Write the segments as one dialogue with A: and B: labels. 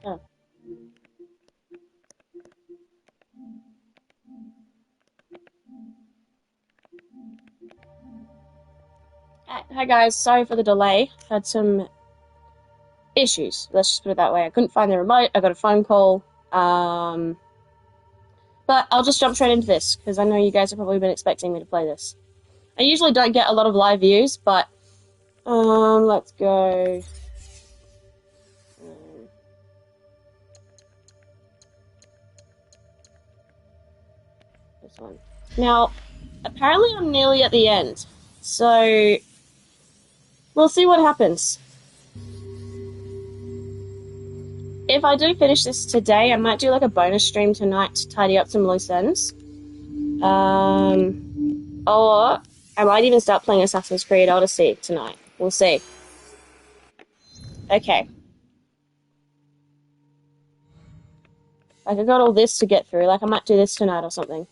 A: Oh. Hi guys, sorry for the delay. Had some issues, let's just put it that way. I couldn't find the remote, I got a phone call. But I'll just jump straight into this, because I know you guys have probably been expecting me to play this. I usually don't get a lot of live views, but let's go. This one. Now, apparently I'm nearly at the end, so we'll see what happens. If I do finish this today, I might do like a bonus stream tonight to tidy up some loose ends. Or I might even start playing Assassin's Creed Odyssey tonight. We'll see. Okay. Like, I got all this to get through. Like, I might do this tonight or something.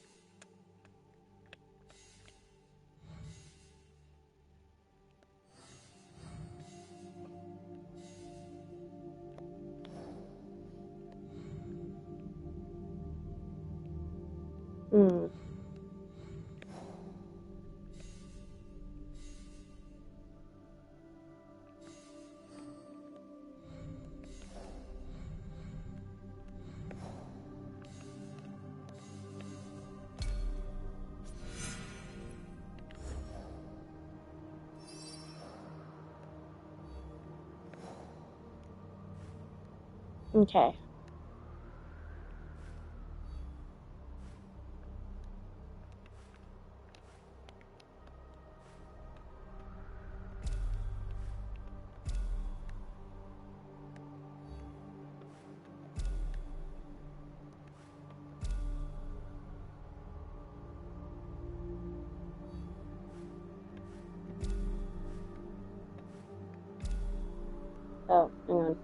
A: Okay. Oh, hang on.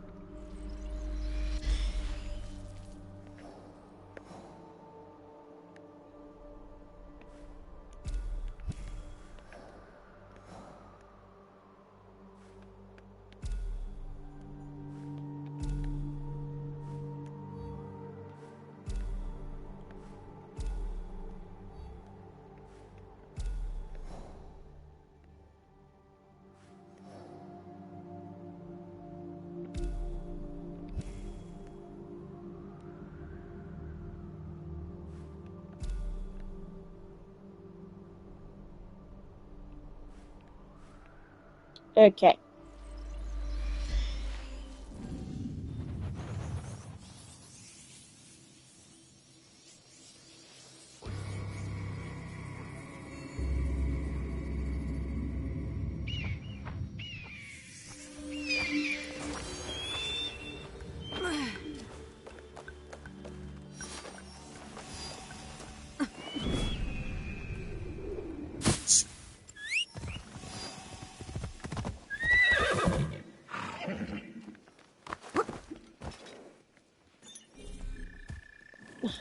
A: Okay.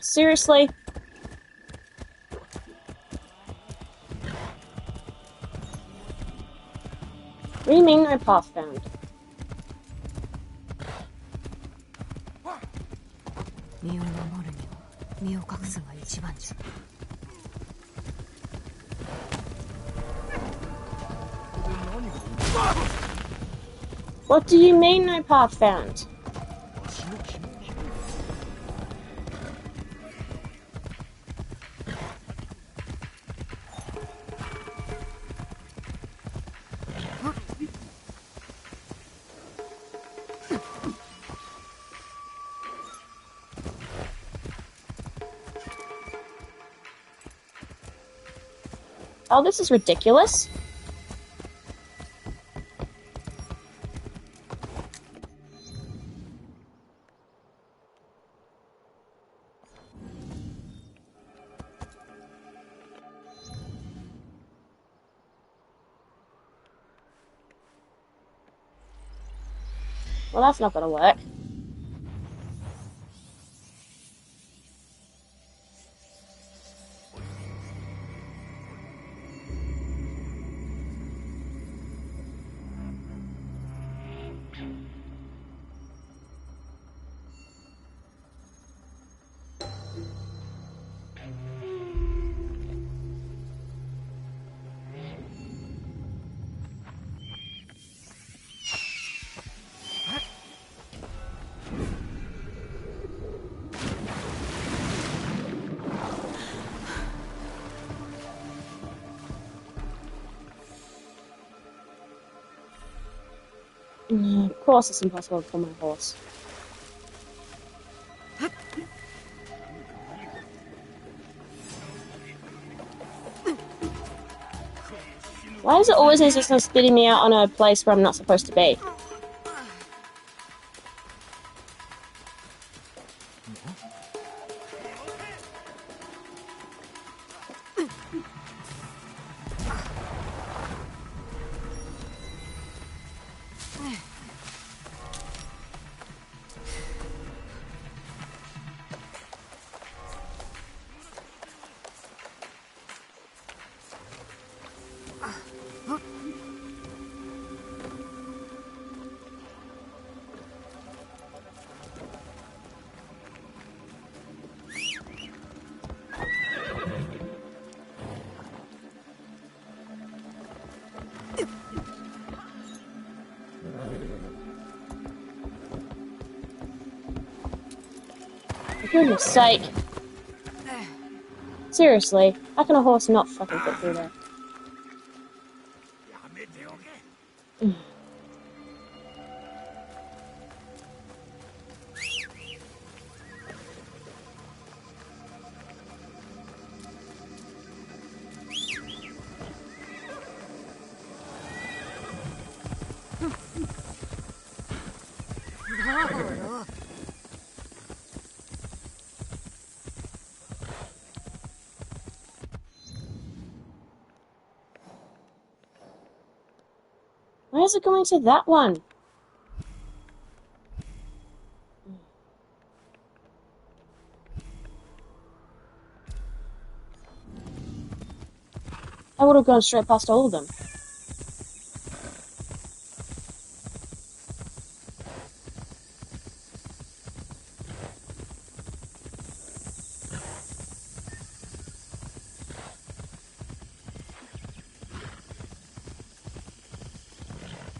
A: Seriously? What do you mean no path found? What do you mean no path found? Oh, this is ridiculous. Well, that's not gonna work. Of course it's impossible to pull my horse. Why is it always insist on spitting me out on a place where I'm not supposed to be? For goodness sake. Seriously, how can a horse not fucking fit through there? Why is it going to that one? I would have gone straight past all of them.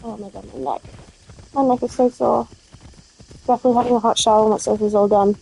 A: Oh my god, my neck. My neck is so sore. Definitely having a hot shower once this is all done.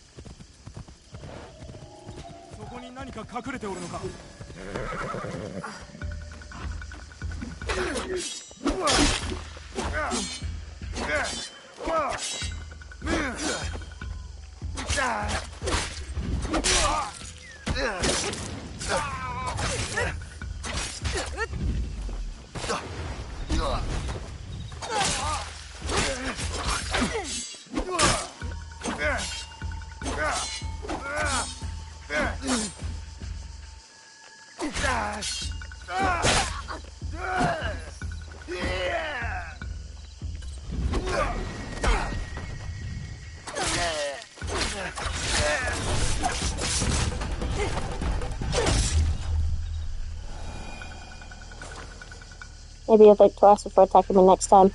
A: Maybe I'll think twice before attacking me next time.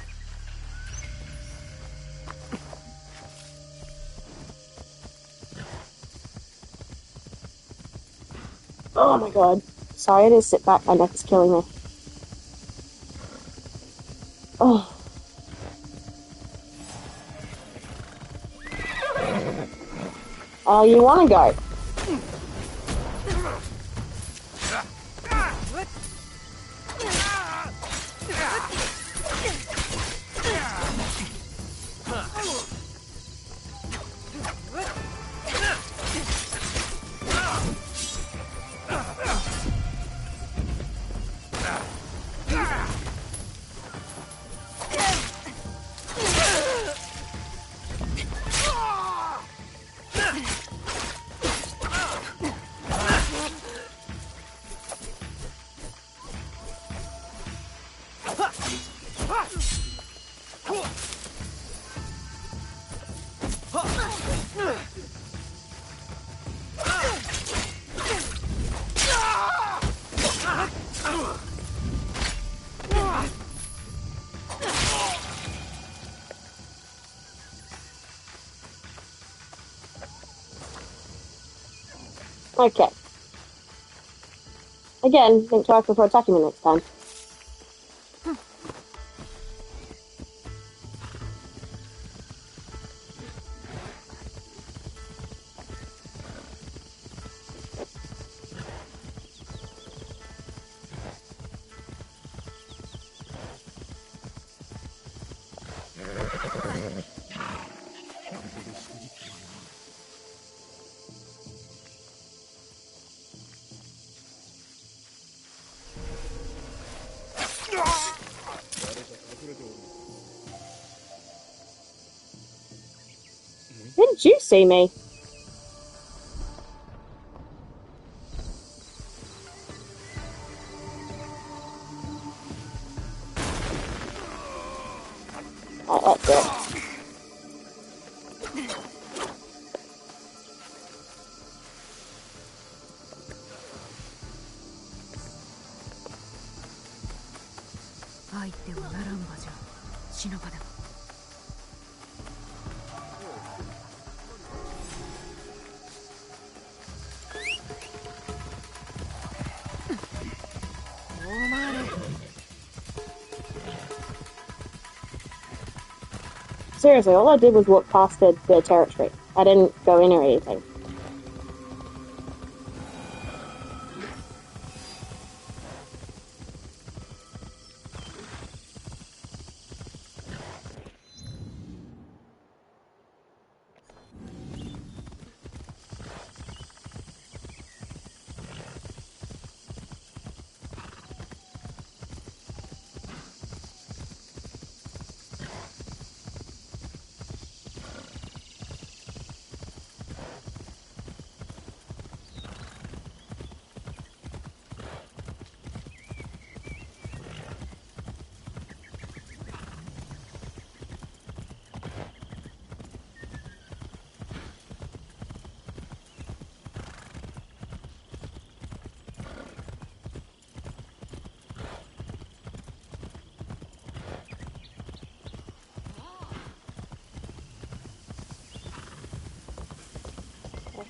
A: Oh my god. Sorry, I didn't sit back. My neck is killing me. Oh. Oh, you wanna go? Okay. Again, think twice before attacking me next time. Didn't you see me? Right, that's it. Seriously, all I did was walk past their territory. I didn't go in or anything.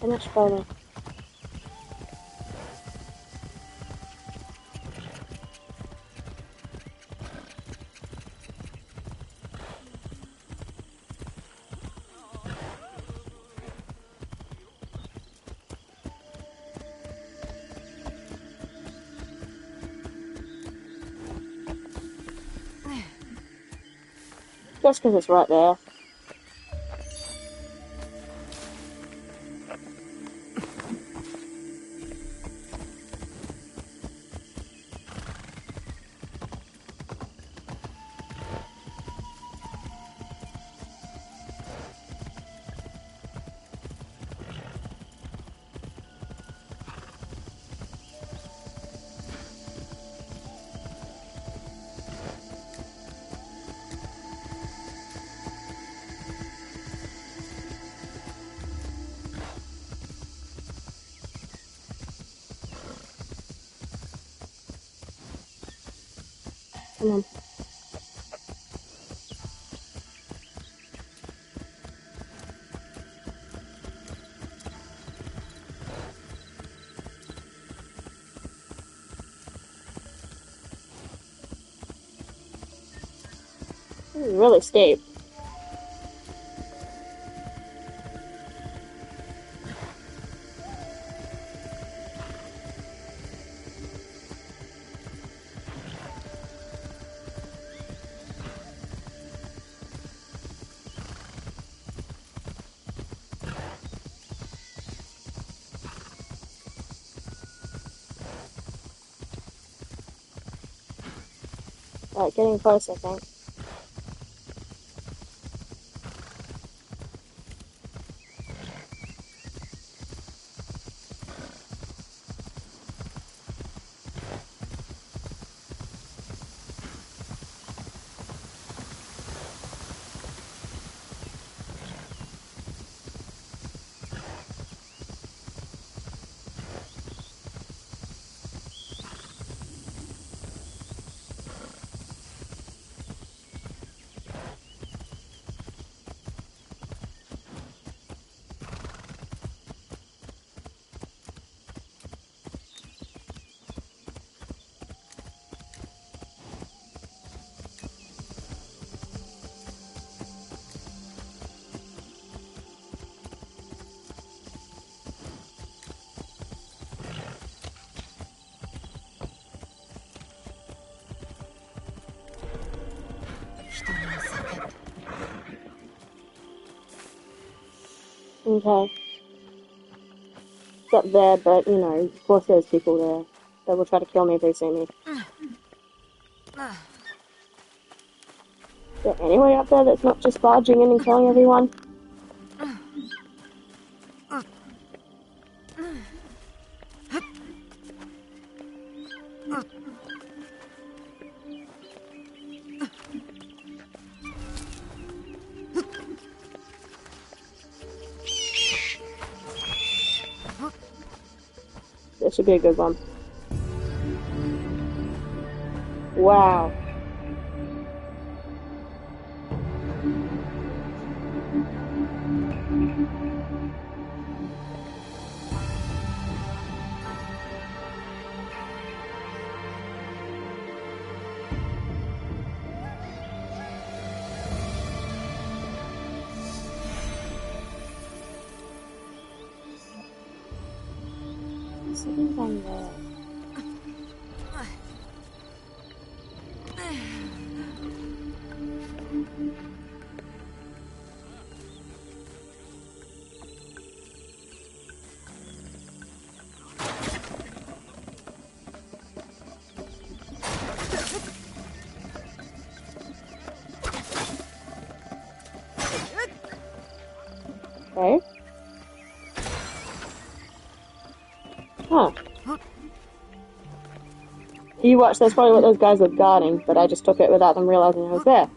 A: How much further? Just because it's right there. Come on. This is really steep. Right, getting close, I think. Okay. It's up there, but, you know, of course there's people there. They will try to kill me if they see me. Is there anyone up there that's not just barging in and killing everyone? That should be a good one. Wow. Something down there. Okay. Huh. You watch, that's probably what those guys were guarding, but I just took it without them realizing I was there.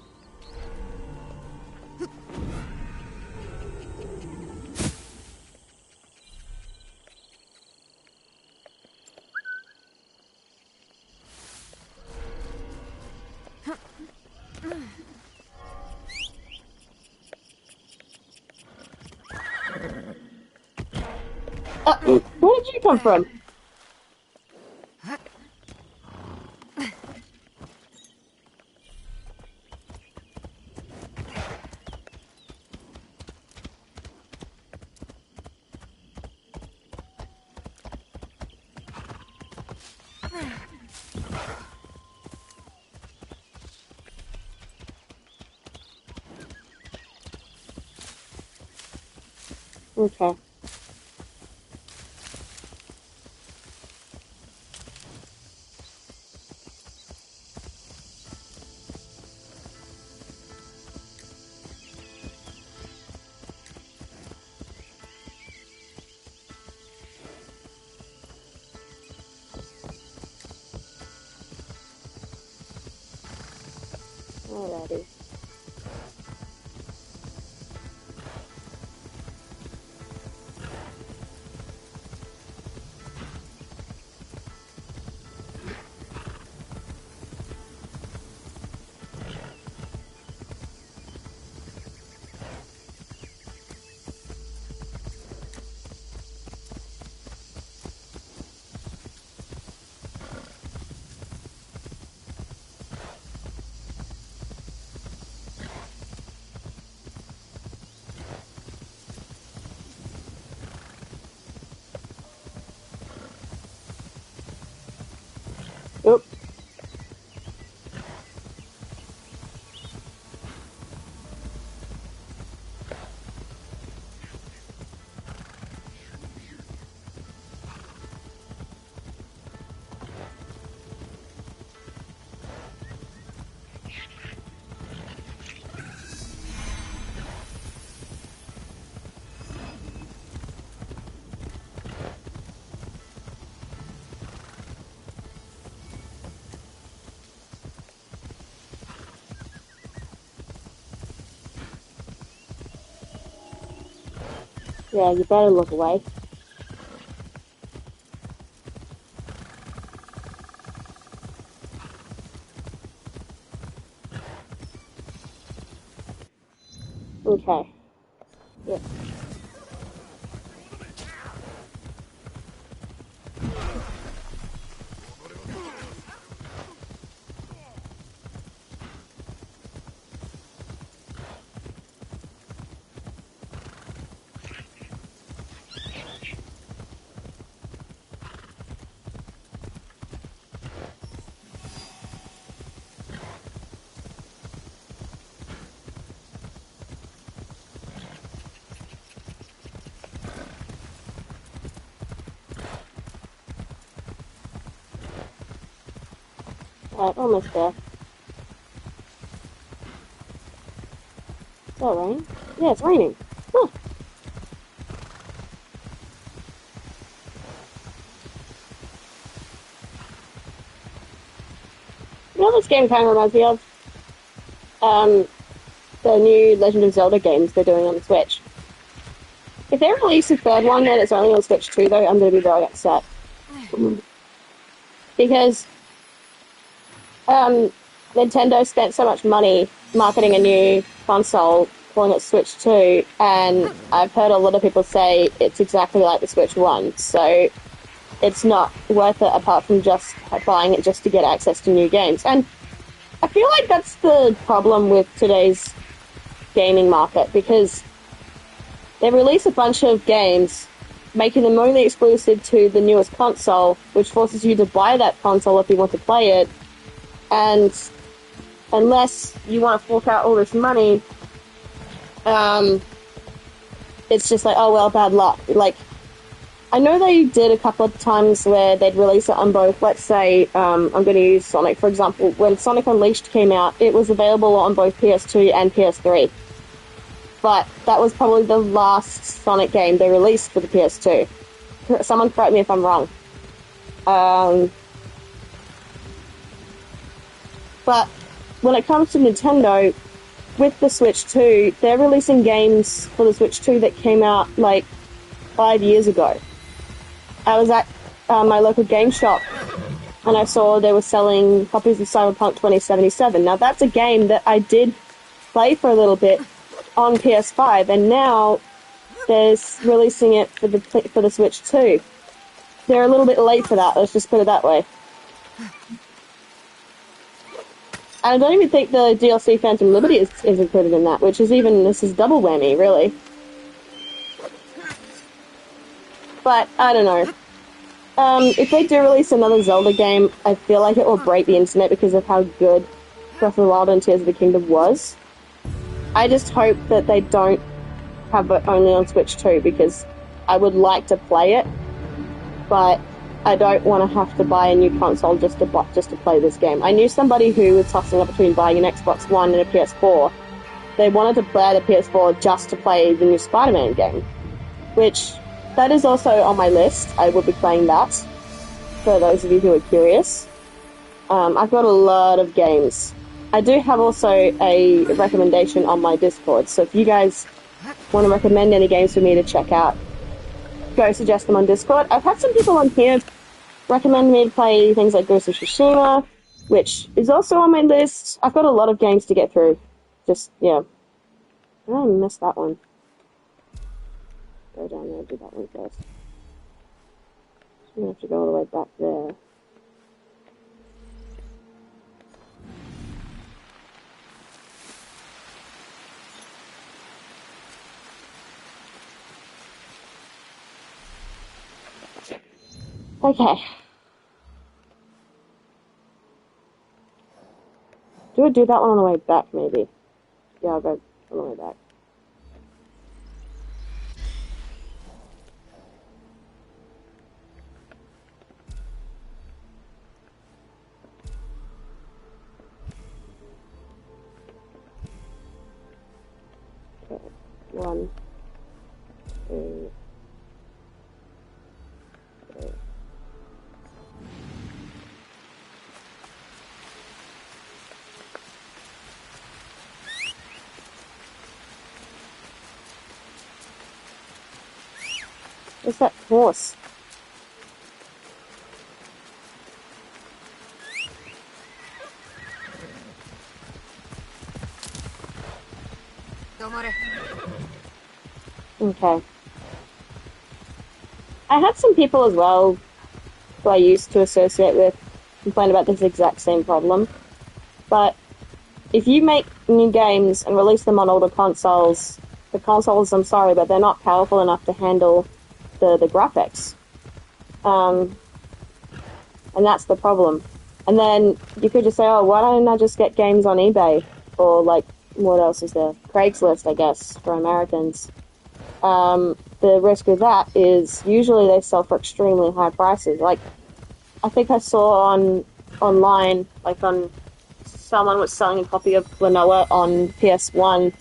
A: Where did you come from? Okay. Alrighty. Oop. Yeah, you better look away. Okay. Yeah. Alright, almost there. Is that rain? Yeah, it's raining. Huh. You know what this game kind of reminds me of? The new Legend of Zelda games they're doing on the Switch. If they release a third one and it's only on Switch 2, though, I'm going to be very upset. Because Nintendo spent so much money marketing a new console, calling it Switch 2, and I've heard a lot of people say it's exactly like the Switch 1, so it's not worth it apart from just buying it just to get access to new games. And I feel like that's the problem with today's gaming market, because they release a bunch of games, making them only exclusive to the newest console, which forces you to buy that console if you want to play it, and unless you want to fork out all this money, it's just like, oh well, bad luck. Like, I know they did a couple of times where they'd release it on both. Let's say, I'm going to use Sonic, for example. When Sonic Unleashed came out, it was available on both PS2 and PS3. But that was probably the last Sonic game they released for the PS2. Someone correct me if I'm wrong. But when it comes to Nintendo, with the Switch 2, they're releasing games for the Switch 2 that came out, like, 5 years ago. I was at my local game shop, and I saw they were selling copies of Cyberpunk 2077. Now, that's a game that I did play for a little bit on PS5, and now they're releasing it for the Switch 2. They're a little bit late for that, let's just put it that way. I don't even think the DLC Phantom Liberty is included in that, which is this is double whammy, really. But, I don't know. If they do release another Zelda game, I feel like it will break the internet because of how good Breath of the Wild and Tears of the Kingdom was. I just hope that they don't have it only on Switch 2, because I would like to play it, but I don't want to have to buy a new console just to play this game. I knew somebody who was tossing up between buying an Xbox One and a PS4. They wanted to buy the PS4 just to play the new Spider-Man game, which, that is also on my list. I will be playing that, for those of you who are curious. I've got a lot of games. I do have also a recommendation on my Discord, so if you guys want to recommend any games for me to check out, go suggest them on Discord. I've had some people on here recommend me to play things like Ghost of Tsushima, which is also on my list. I've got a lot of games to get through. Just, yeah. I missed that one. Go down there and do that one first. So I'm going to have to go all the way back there. Okay. Do I do that one on the way back, maybe? Yeah, I'll go on the way back. Okay. 1, 2, 3. What's that horse? Okay. I had some people as well who I used to associate with complain about this exact same problem. But if you make new games and release them on older consoles, the consoles, I'm sorry, but they're not powerful enough to handle the graphics. And that's the problem. And then you could just say, oh, why don't I just get games on eBay? Or, like, what else is there? Craigslist, I guess, for Americans. The risk with that is usually they sell for extremely high prices. Like, I think I saw online, like someone was selling a copy of Klonoa on PS1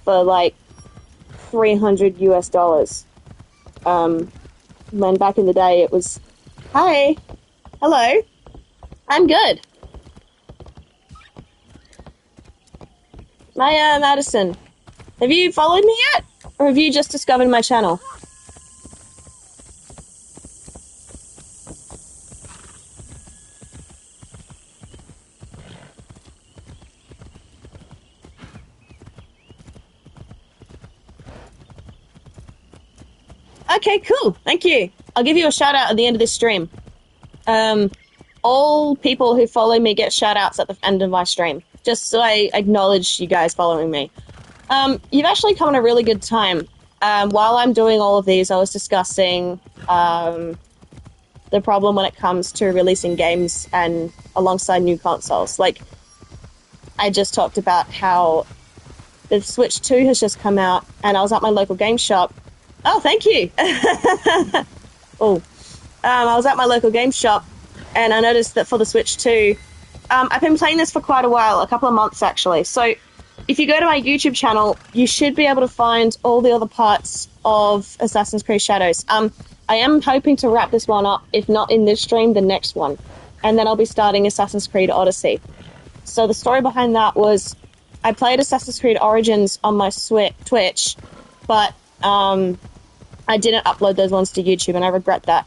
A: for like $300 US. When back in the day it was, hi, hello, I'm good. Maya Madison, have you followed me yet? Or have you just discovered my channel? Okay, cool. Thank you. I'll give you a shout out at the end of this stream. All people who follow me get shout outs at the end of my stream, just so I acknowledge you guys following me. You've actually come at a really good time. While I'm doing all of these, I was discussing the problem when it comes to releasing games and alongside new consoles. Like, I just talked about how the Switch 2 has just come out, and I was at my local game shop. Oh, thank you! Oh. I was at my local game shop, and I noticed that for the Switch 2, I've been playing this for quite a while, a couple of months actually. So if you go to my YouTube channel, you should be able to find all the other parts of Assassin's Creed Shadows. I am hoping to wrap this one up, if not in this stream, the next one. And then I'll be starting Assassin's Creed Odyssey. So the story behind that was, I played Assassin's Creed Origins on my Twitch, but I didn't upload those ones to YouTube, and I regret that.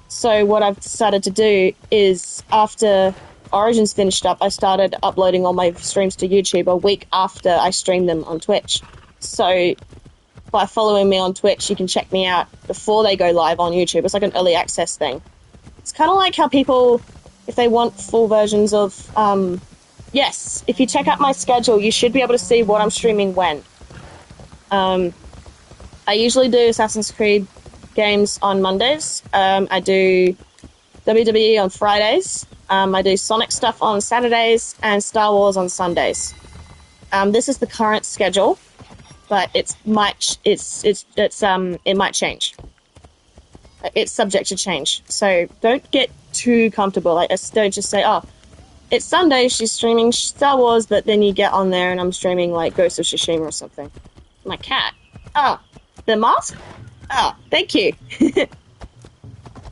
A: So what I've decided to do is, after Origins finished up, I started uploading all my streams to YouTube a week after I streamed them on Twitch. So by following me on Twitch, you can check me out before they go live on YouTube. It's like an early access thing. It's kind of like how people, if they want full versions of... yes, if you check out my schedule, you should be able to see what I'm streaming when. I usually do Assassin's Creed games on Mondays. I do WWE on Fridays. I do Sonic stuff on Saturdays and Star Wars on Sundays. This is the current schedule, but it might change. It's subject to change, so don't get too comfortable. Like, don't just say, "Oh, it's Sunday, she's streaming Star Wars," but then you get on there and I'm streaming like Ghost of Tsushima or something. My cat. Oh, the mask? Oh, thank you.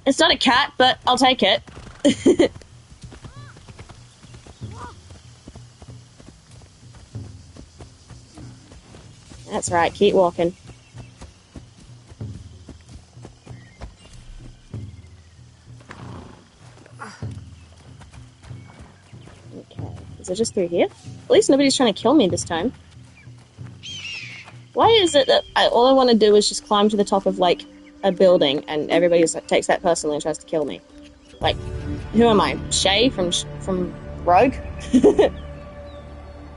A: It's not a cat, but I'll take it. That's right, keep walking. Okay, is it just through here? At least nobody's trying to kill me this time. Why is it that all I want to do is just climb to the top of, like, a building, and everybody takes that personally and tries to kill me? Like, who am I? Shay from Rogue?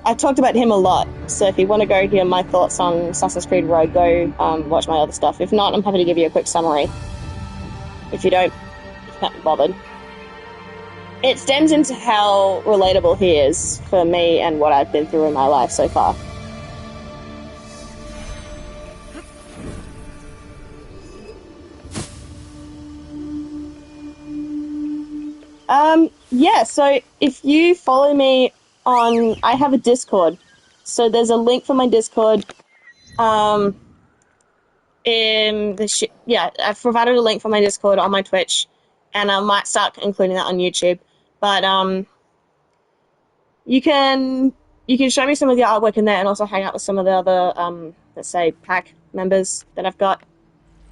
A: I talked about him a lot, so if you want to go hear my thoughts on Assassin's Creed Rogue, go watch my other stuff. If not, I'm happy to give you a quick summary. If you can't be bothered. It stems into how relatable he is for me and what I've been through in my life so far. Yeah, so if you follow me on... I have a Discord. So there's a link for my Discord. I've provided a link for my Discord on my Twitch, and I might start including that on YouTube. But you can show me some of the artwork in there, and also hang out with some of the other, let's say, pack members that I've got.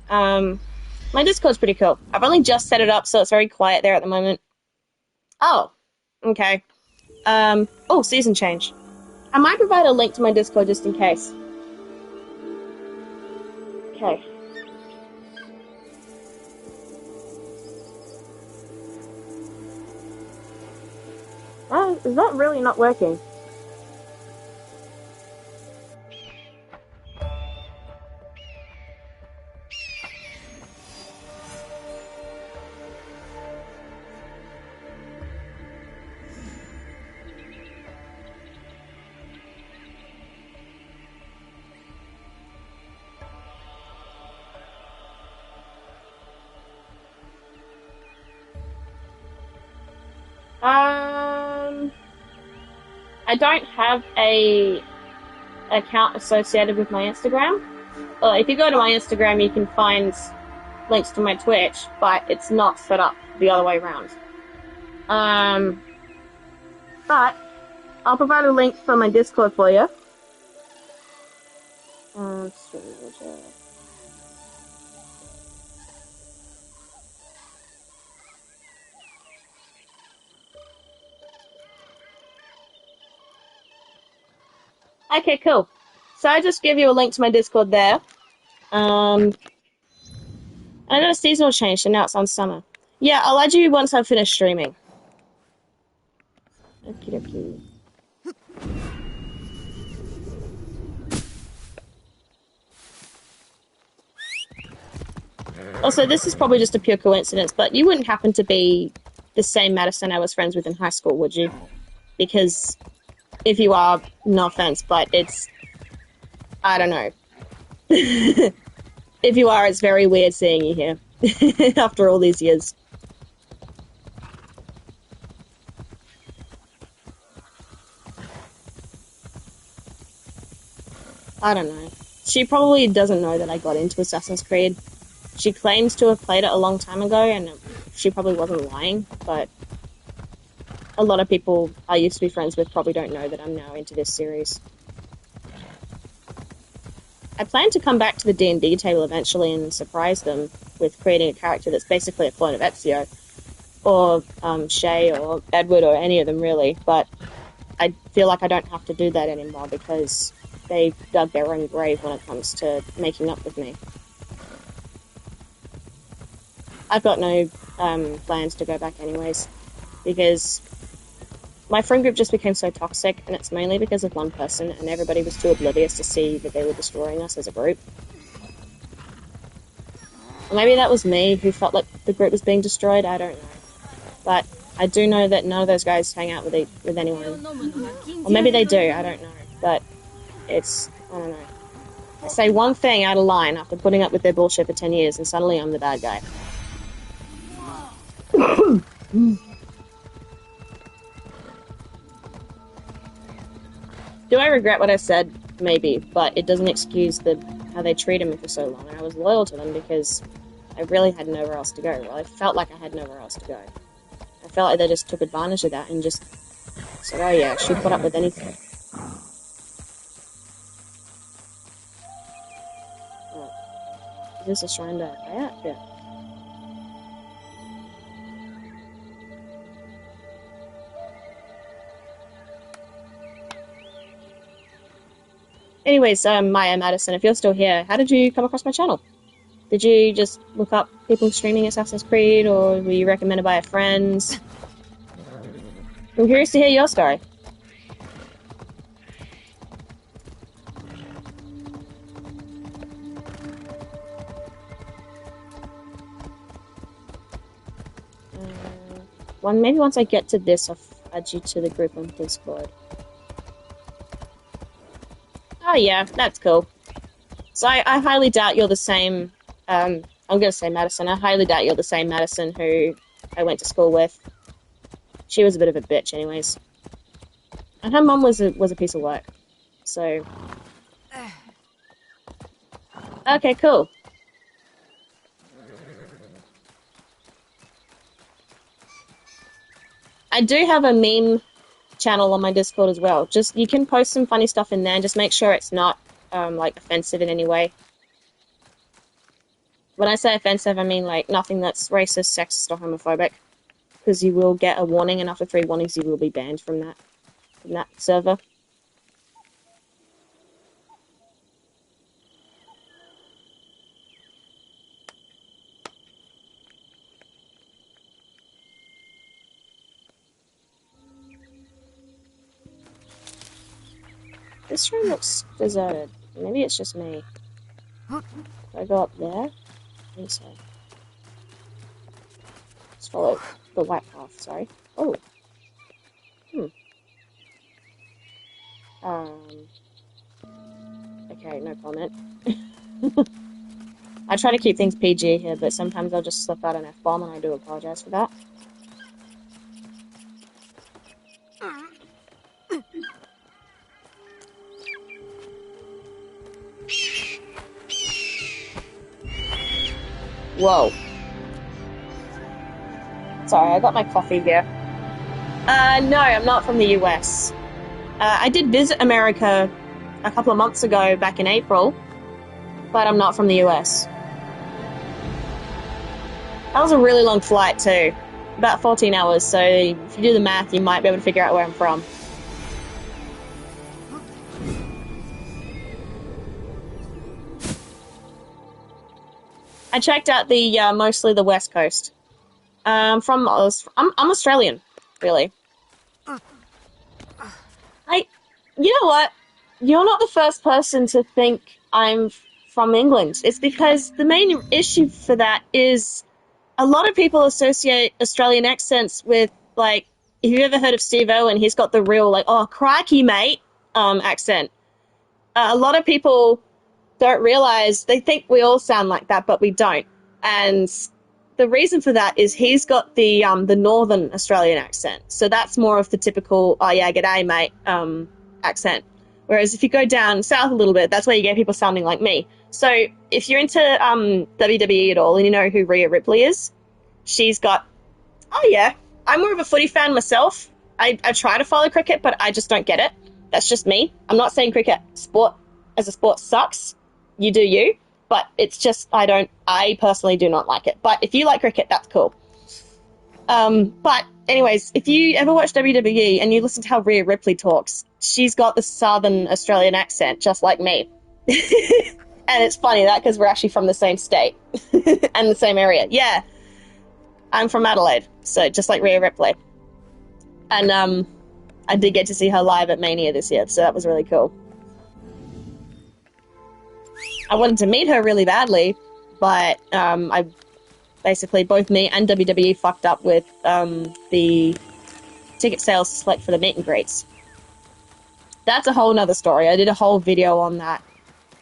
A: My Discord's pretty cool. I've only just set it up, so it's very quiet there at the moment. Oh, okay. Season change. I might provide a link to my Discord just in case. Okay. Oh, is that really not working? I don't have a account associated with my Instagram. If you go to my Instagram, you can find links to my Twitch, but it's not set up the other way around. But I'll provide a link for my Discord for you. Okay, cool. So I just give you a link to my Discord there. I got a seasonal change, so now it's on summer. Yeah, I'll add you once I've finished streaming. Okie dokie. Also, this is probably just a pure coincidence, but you wouldn't happen to be the same Madison I was friends with in high school, would you? Because if you are, no offense, but it's... I don't know. If you are, it's very weird seeing you here after all these years. I don't know. She probably doesn't know that I got into Assassin's Creed. She claims to have played it a long time ago, and she probably wasn't lying, but a lot of people I used to be friends with probably don't know that I'm now into this series. I plan to come back to the D&D table eventually and surprise them with creating a character that's basically a clone of Ezio, or Shay, or Edward, or any of them really, but I feel like I don't have to do that anymore because they've dug their own grave when it comes to making up with me. I've got no plans to go back anyways, because my friend group just became so toxic, and it's mainly because of one person, and everybody was too oblivious to see that they were destroying us as a group. Or maybe that was me, who felt like the group was being destroyed, I don't know. But I do know that none of those guys hang out with anyone. Or maybe they do, I don't know. But it's, I don't know. I say one thing out of line after putting up with their bullshit for 10 years, and suddenly I'm the bad guy. Do I regret what I said? Maybe, but it doesn't excuse how they treated me for so long, and I was loyal to them because I really had nowhere else to go. Well, I felt like I had nowhere else to go. I felt like they just took advantage of that and just said, oh yeah, she'll put up with anything. Oh. Is this a shrine to Aya? Yeah. Anyways, Maya Madison, if you're still here, how did you come across my channel? Did you just look up people streaming Assassin's Creed, or were you recommended by a friend? I'm curious to hear your story. Maybe once I get to this, I'll add you to the group on Discord. Oh yeah, that's cool. So I highly doubt you're the same, I'm gonna say Madison, I highly doubt you're the same Madison who I went to school with. She was a bit of a bitch anyways. And her mum was a piece of work. So... Okay, cool. I do have a meme channel on my Discord as well. Just, you can post some funny stuff in there and just make sure it's not, like, offensive in any way. When I say offensive, I mean, like, nothing that's racist, sexist, or homophobic. Because you will get a warning, and after 3 warnings, you will be banned from that server. This room looks deserted. Maybe it's just me. Do I go up there? I think so. Let's follow the white path, sorry. Oh. Okay, no comment. I try to keep things PG here, but sometimes I'll just slip out an F-bomb, and I do apologize for that. Whoa. Sorry, I got my coffee here. No, I'm not from the US. I did visit America a couple of months ago, back in April, but I'm not from the US. That was a really long flight too, about 14 hours, so if you do the math, you might be able to figure out where I'm from. I checked out the mostly the West Coast. I'm Australian, really. I, you know what? You're not the first person to think I'm from England. It's because the main issue for that is a lot of people associate Australian accents with, like, if you've ever heard of Steve Irwin, he's got the real, like, oh, crikey, mate, accent. A lot of people don't realize, they think we all sound like that, but we don't. And the reason for that is he's got the Northern Australian accent. So that's more of the typical, oh yeah, g'day, mate, accent. Whereas if you go down south a little bit, that's where you get people sounding like me. So if you're into WWE at all and you know who Rhea Ripley is, she's got, oh yeah, I'm more of a footy fan myself. I try to follow cricket, but I just don't get it. That's just me. I'm not saying cricket sport as a sport sucks. You do you. But it's just, I personally do not like it. But if you like cricket, that's cool. But anyways, if you ever watch WWE and you listen to how Rhea Ripley talks, she's got the Southern Australian accent, just like me. And it's funny that because we're actually from the same state and the same area. Yeah, I'm from Adelaide, so just like Rhea Ripley. And I did get to see her live at Mania this year, so that was really cool. I wanted to meet her really badly, but I basically, both me and WWE fucked up with the ticket sales to select for the meet and greets. That's a whole nother story. I did a whole video on that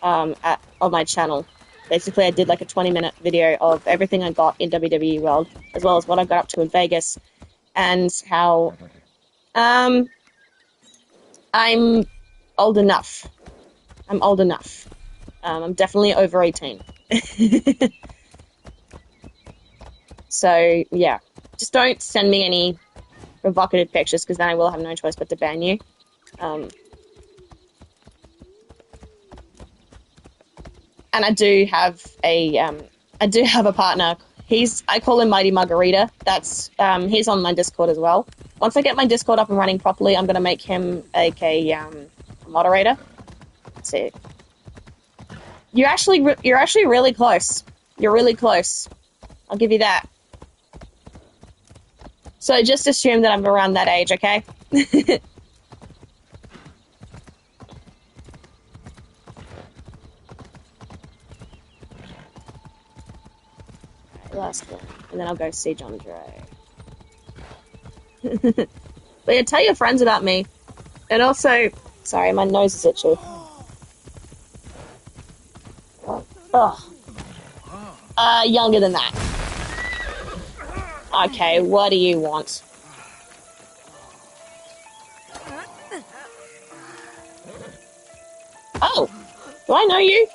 A: on my channel. Basically, I did like a 20-minute video of everything I got in WWE World, as well as what I got up to in Vegas, and how I'm old enough. I'm old enough. I'm definitely over 18. So, yeah. Just don't send me any provocative pictures, because then I will have no choice but to ban you. And I do have a partner. I call him Mighty Margarita. He's on my Discord as well. Once I get my Discord up and running properly, I'm going to make him a moderator. Let's see. You're actually really close. You're really close. I'll give you that. So just assume that I'm around that age, okay? Last one, and then I'll go see John Dre. But yeah, tell your friends about me. And also, sorry, my nose is itchy. Ugh. Younger than that. Okay, what do you want? Oh, do I know you?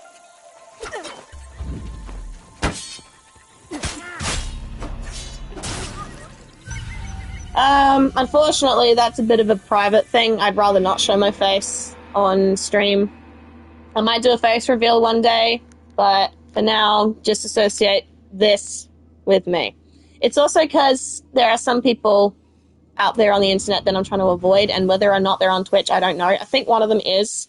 A: Unfortunately, that's a bit of a private thing. I'd rather not show my face on stream. I might do a face reveal one day, but for now, just associate this with me. It's also because there are some people out there on the internet that I'm trying to avoid, and whether or not they're on Twitch, I don't know. I think one of them is.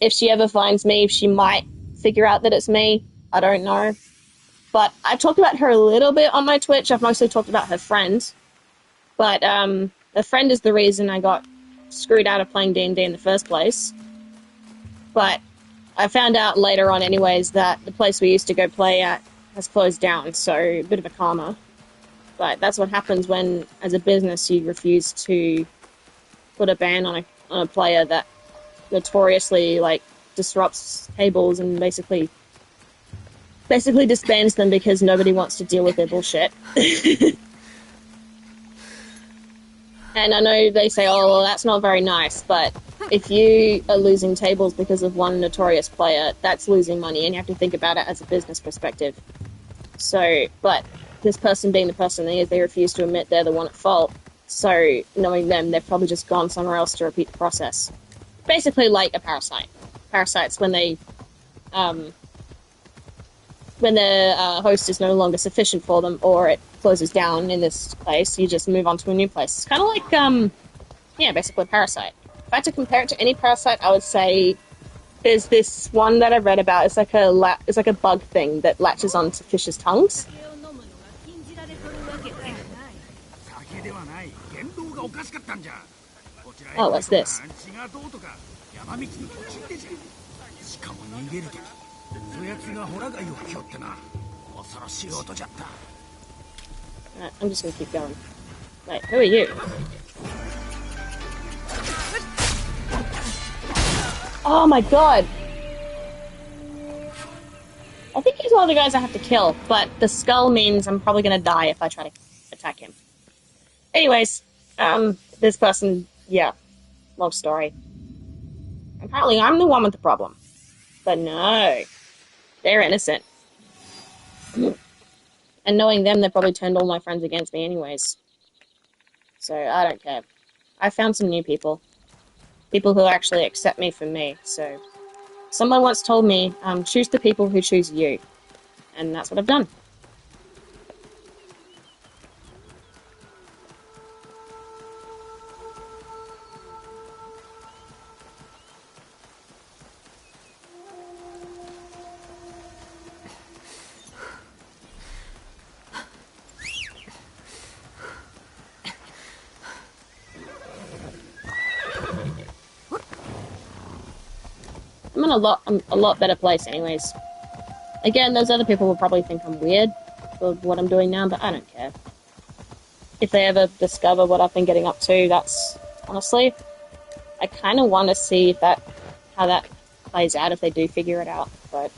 A: If she ever finds me, she might figure out that it's me. I don't know. But I've talked about her a little bit on my Twitch. I've mostly talked about her friend. But her friend is the reason I got screwed out of playing D&D in the first place. But I found out later on anyways that the place we used to go play at has closed down, so a bit of a karma. But that's what happens when, as a business, you refuse to put a ban on a player that notoriously, like, disrupts tables and basically disbands them because nobody wants to deal with their bullshit. And I know they say, oh, well, that's not very nice, but if you are losing tables because of one notorious player, that's losing money, and you have to think about it as a business perspective. So, but this person being the person they refuse to admit they're the one at fault, so knowing them, they've probably just gone somewhere else to repeat the process. Basically like a parasite. Parasites, when the host is no longer sufficient for them, or it closes down in this place, you just move on to a new place. It's kind of like, basically a parasite. If I had to compare it to any parasite, I would say There's this one that I read about. It's like it's like a bug thing that latches onto fish's tongues.
B: 酒を飲むのが禁じられとるわけではない。酒ではない。言動がおかしかったんじゃ。こちらへ
A: Oh,
B: 来い
A: what's
B: とか、
A: this?
B: 血がどうとか、山道の途中でじゃ。しかも逃げるとき、そやつがホラ貝を吹きよってな。恐ろしい音じゃった。
A: I'm just gonna keep going. Wait, who are you? Oh my god! I think he's one of the guys I have to kill, but the skull means I'm probably gonna die if I try to attack him. Anyways, this person, yeah, long story. Apparently I'm the one with the problem. But no, they're innocent. And knowing them, they probably turned all my friends against me anyways. So I don't care. I found some new people. People who actually accept me for me, so... Someone once told me, choose the people who choose you. And that's what I've done. I'm in a lot better place anyways. Again, those other people will probably think I'm weird for what I'm doing now, but I don't care. If they ever discover what I've been getting up to, that's... Honestly, I kind of want to see if how that plays out if they do figure it out, but...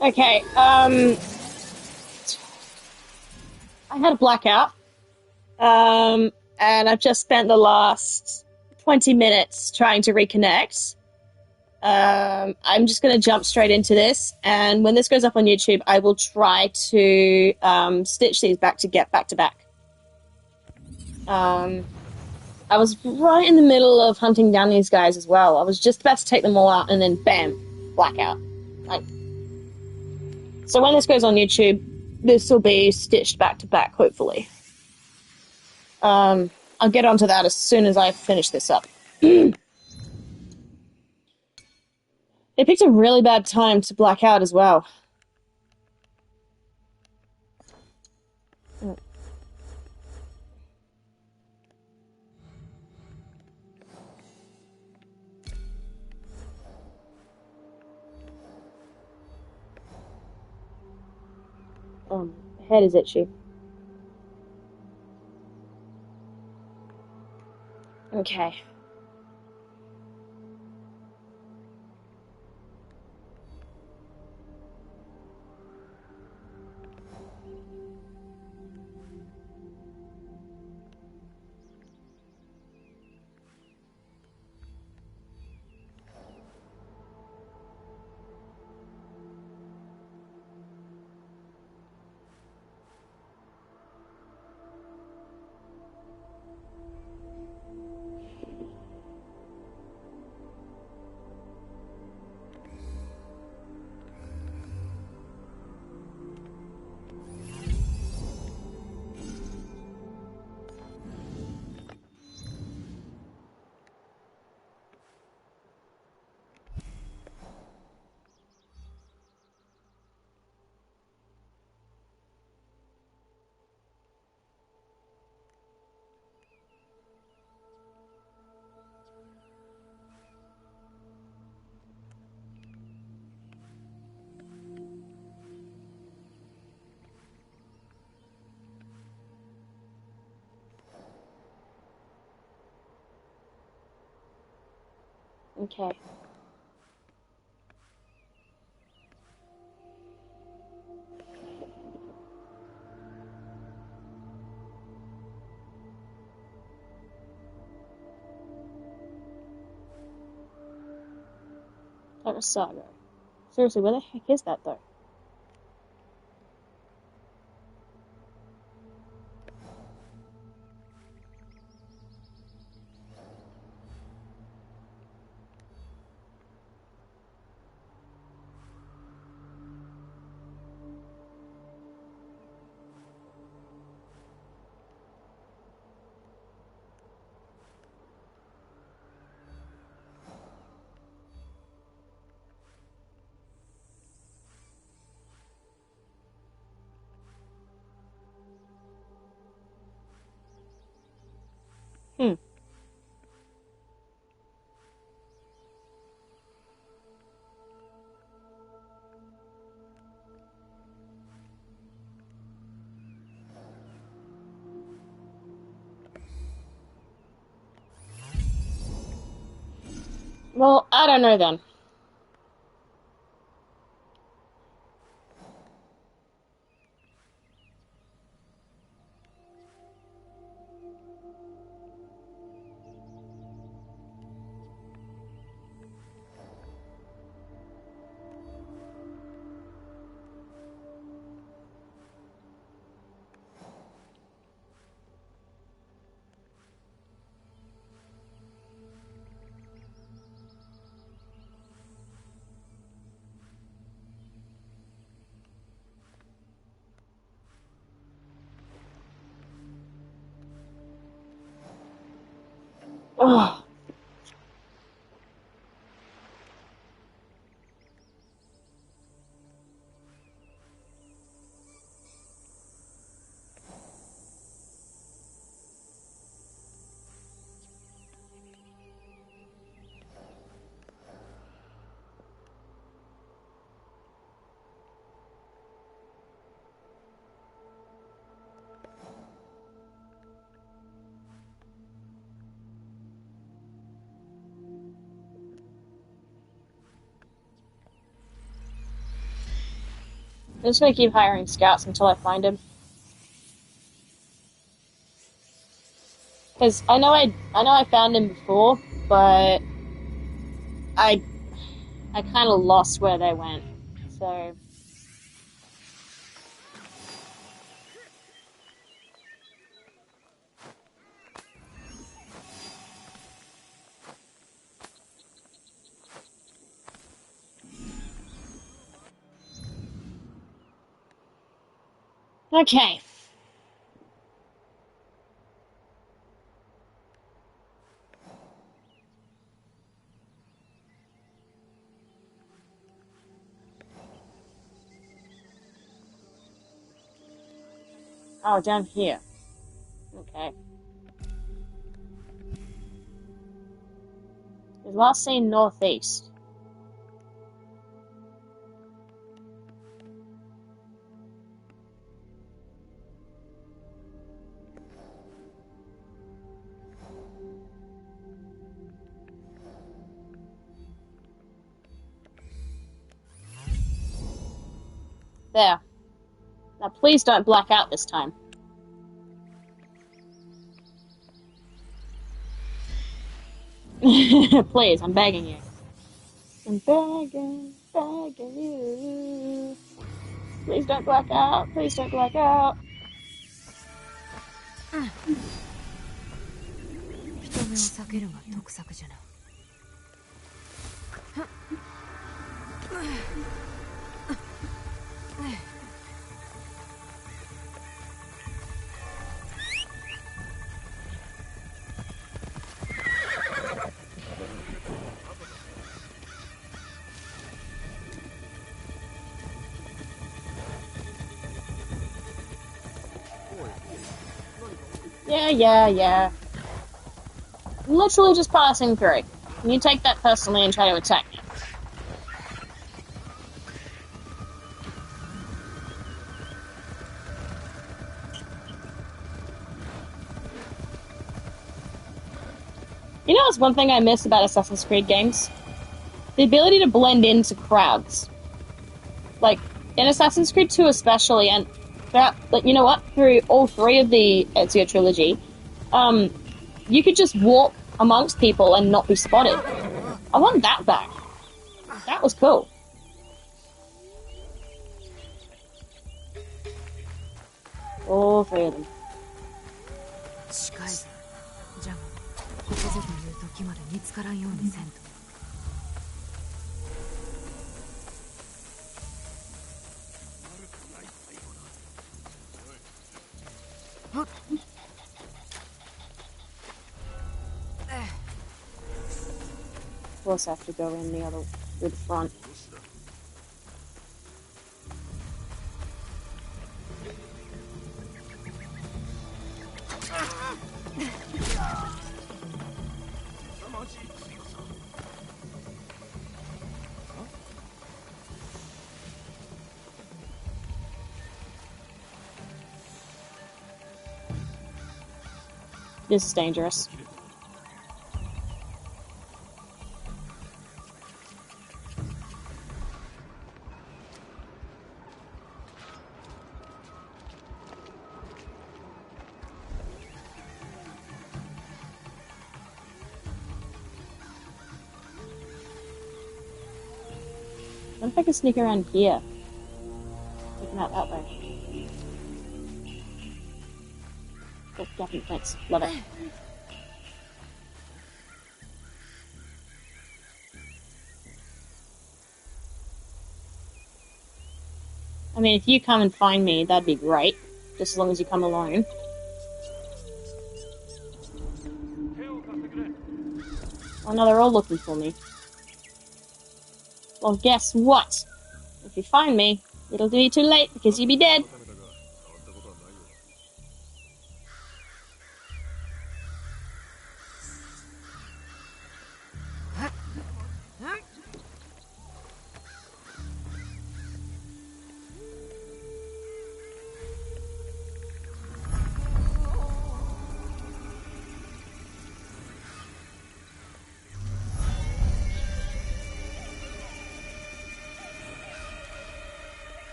A: Okay, I had a blackout, and I've just spent the last 20 minutes trying to reconnect. I'm just going to jump straight into this, and when this goes up on YouTube, I will try to stitch these back to get back to back. I was right in the middle of hunting down these guys as well. I was just about to take them all out, and then bam, blackout. Like, so when this goes on YouTube, this will be stitched back to back, hopefully. I'll get onto that as soon as I finish this up. They picked a really bad time to black out as well. Head is itchy. Okay. Okay. That was Saga. Seriously, where the heck is that though? Hmm. Well, I don't know then. Oh. I'm just gonna keep hiring scouts until I find him. Because I know I found him before, but I kind of lost where they went. So okay. Oh, down here. Okay. His last seen northeast. There. Now please don't black out this time. Please, I'm begging you. I'm begging you. Please don't black out. Please don't black out.
C: 人目を避けるが得策じゃな。
A: Yeah. Literally just passing through. You take that personally and try to attack me. You know what's one thing I miss about Assassin's Creed games? The ability to blend into crowds. Like, in Assassin's Creed 2 especially, and throughout, like, you know what? Through all three of the Ezio trilogy, you could just walk amongst people and not be spotted. I want that back. That was cool. All three of them.
C: 近いぞ。じゃが、ここぞという時まで見つからんようにせんと。
A: Of course, I have to go in through the front. This is dangerous. I wonder if I can sneak around here. Taking out that way. Oh, gapping fence. Love it. I mean, if you come and find me, that'd be great. Just as long as you come alone. Oh no, they're all looking for me. Well, guess what? If you find me, it'll be too late because you'll be dead.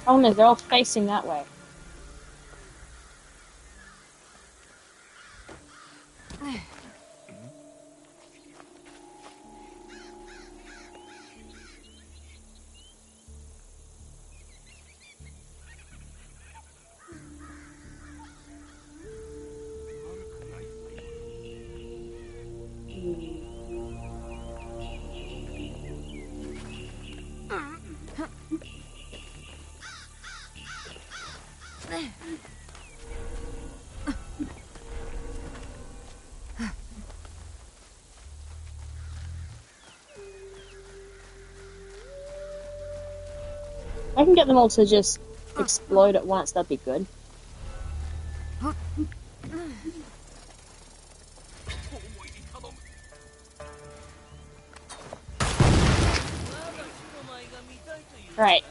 A: Problem is, they're all facing that way. I can get them all to just explode at once, that'd be good. Right.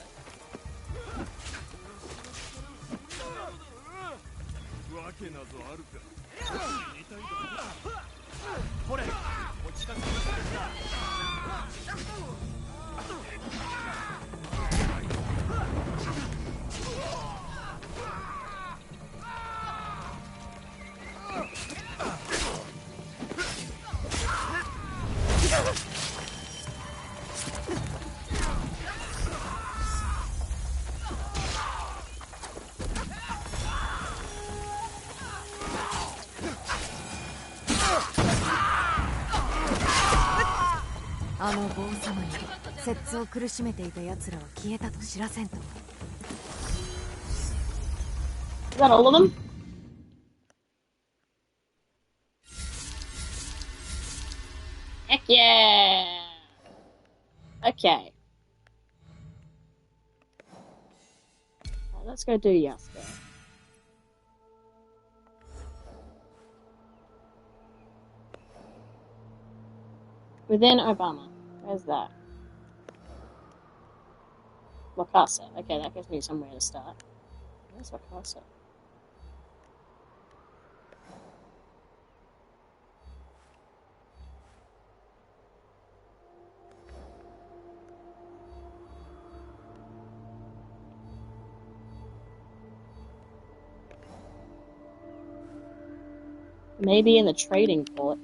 A: Is that all of them? Heck yeah! Okay. Let's go do Yasuko. Within Obama. Where's that? Wakasa. Okay, that gives me somewhere to start. Where's Wakasa? Maybe in the trading port.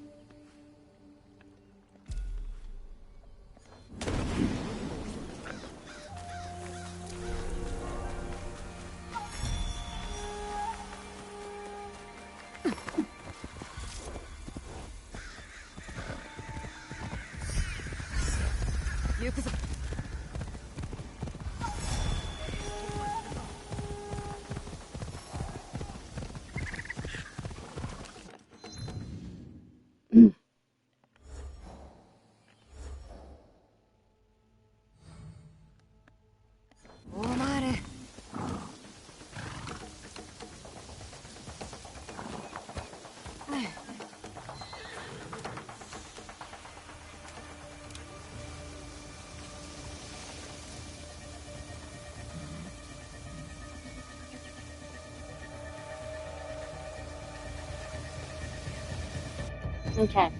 A: Okay.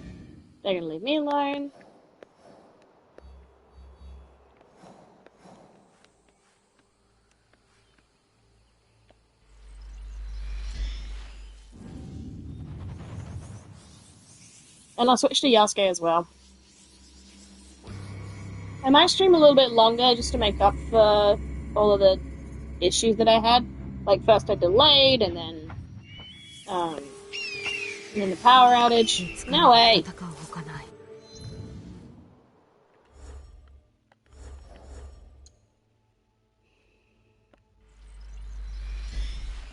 A: They're gonna leave me alone. And I'll switch to Yasuke as well. I might stream a little bit longer just to make up for all of the issues that I had. Like, first I delayed, and then the power outage. No way!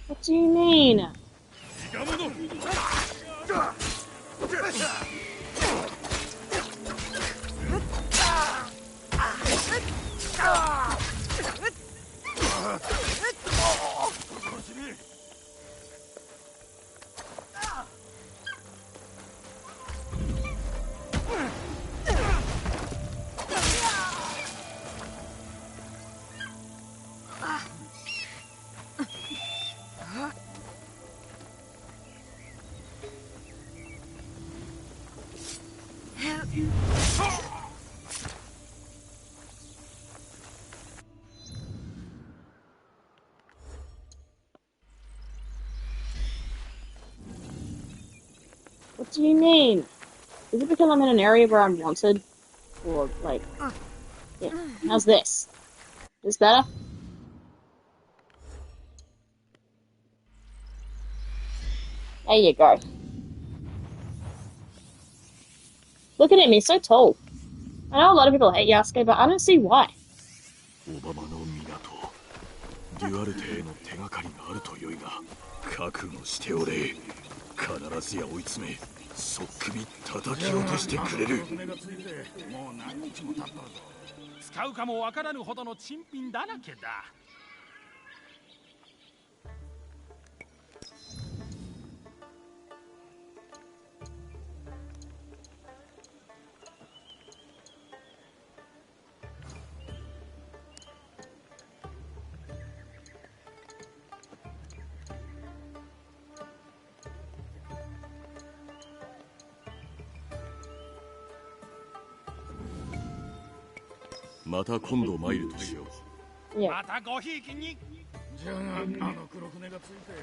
A: What do you mean? do you mean? Is it because I'm in an area where I'm wanted? Or, like, yeah. How's this? This better? There you go. Look at him, he's so tall. I know a lot of people hate Yasuke, but I don't see why.
B: オバマの港デュアルテへの手がかりがあるとよいが覚悟しておれ必ずや追い詰めそっくり叩き落としてくれるもう何日も経ったぞ使うかもわからぬほどの珍品だらけだまた今度参るとしよう。
A: Yeah.
B: またごひいきに。じゃがあの黒船がついても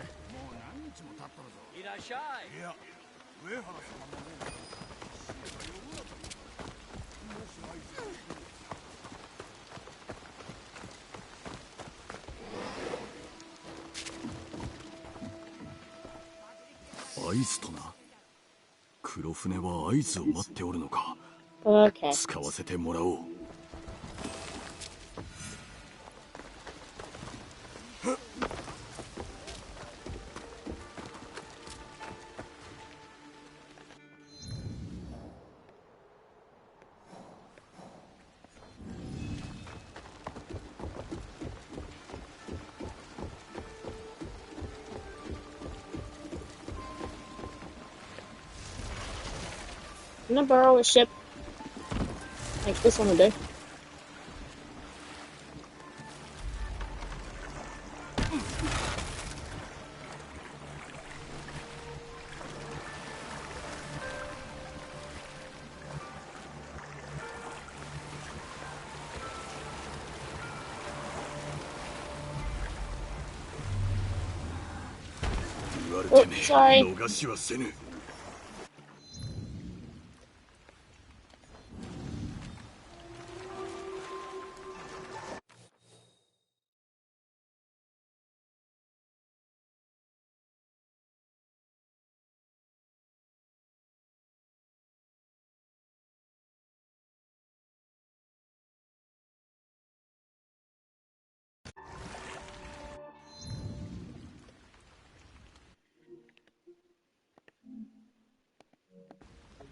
B: う何日も経ったぞ。いらっしゃい。いや、上原様のね。合図とな。黒船は合図を待っておるのか。
A: Okay.
B: 使わせてもらおう。
A: I'm gonna borrow a ship. Like this one will do. Oh, sorry.
B: 逃しはせぬ。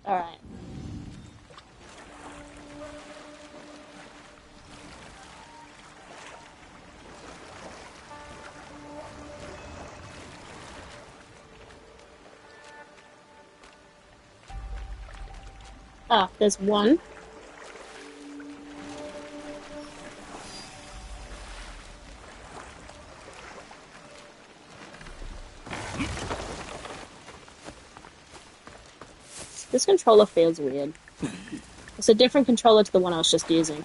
A: Alright. Ah, there's one. This controller feels weird. It's a different controller to the one I was just using.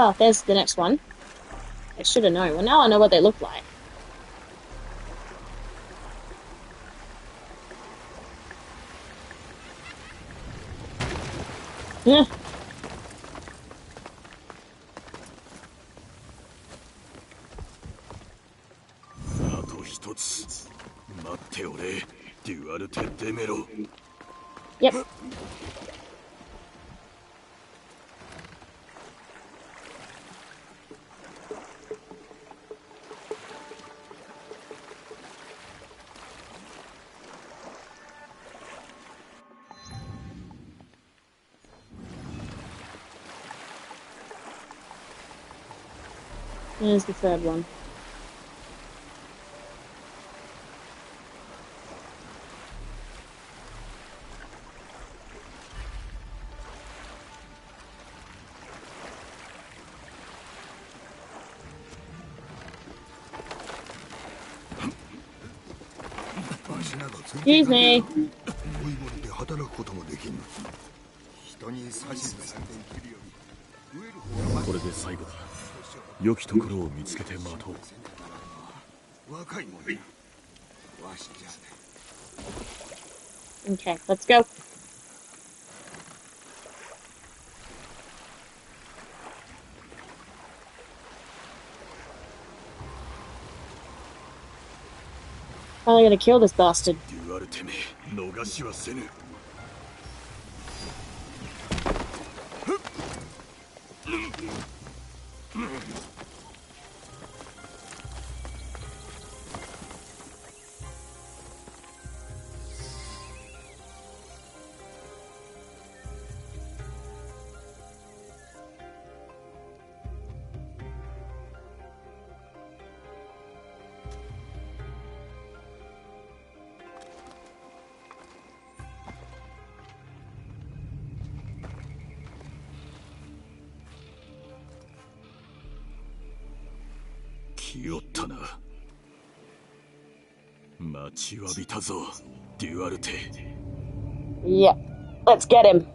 A: Oh, there's the next one. I should have known. Well, now I know what they look like. Yeah.
B: あと一つ待っておれデュアルテ・デメロ
A: Yep. There's the third one. Excuse me.
D: 老いぼれて働くこともできん。人に指図されて生きるより、飢える方が
B: これで最後だ。良きところを見つけて待とう。
D: 若いもんや。わしじゃね。
A: Okay, let's go. Finally gonna kill this bastard.
B: デュアルテめ、逃しはせぬ。気負ったな。待ちわびたぞ、デュアルテ。
A: Yeah, let's get him.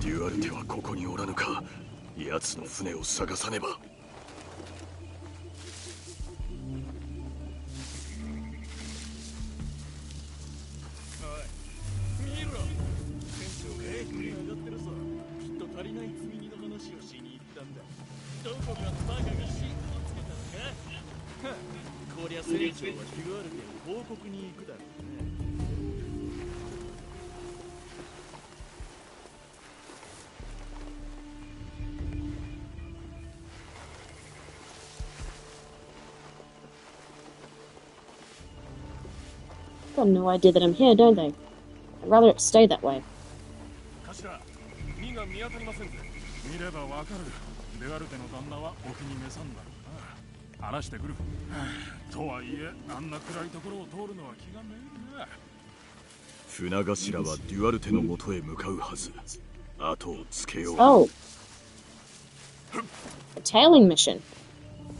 B: デュアルテはここにおらぬか。奴の船を探さねば。
E: こりゃ船長はデュアルテを報告に行くだろうね。
A: Got no idea that I'm here, don't they? I'd rather it stay that way.
E: 頭、身が見当たりませんぜ。見ればわかる。デュアルテの旦那はお気に召さんだろうな。話してくる。とはいえ、あんな暗いところを通るのは気がめいるな。
B: 船頭はデュアルテの元へ向かうはず。後をつけよう。
A: Oh. A tailing mission.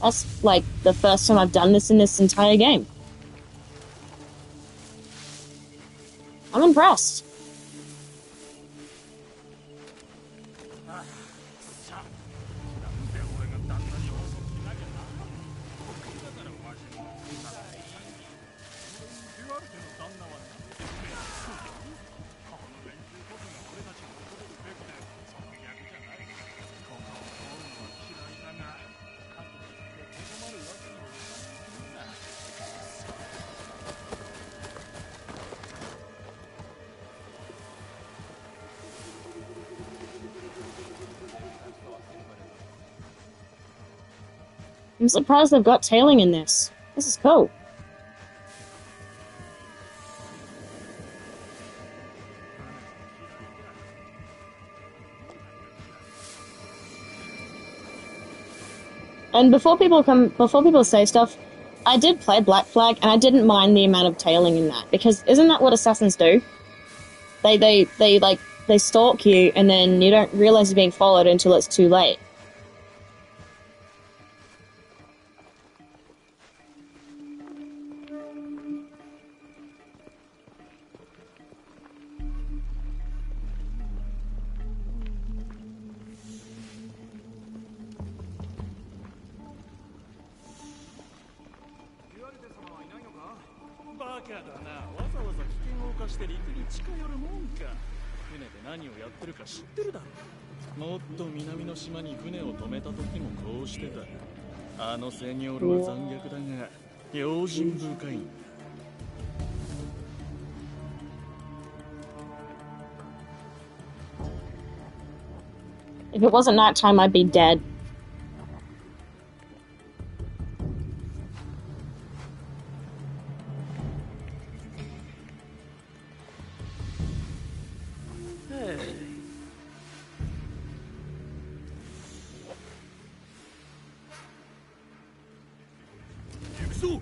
A: That's like the first time I've done this in this entire game. I'm impressed. I'm surprised they've got tailing in this. This is cool. And before people say stuff, I did play Black Flag and I didn't mind the amount of tailing in that, because isn't that what assassins do? They stalk you and then you don't realize you're being followed until it's too late. If it wasn't nighttime, I'd be dead.
B: ぞ。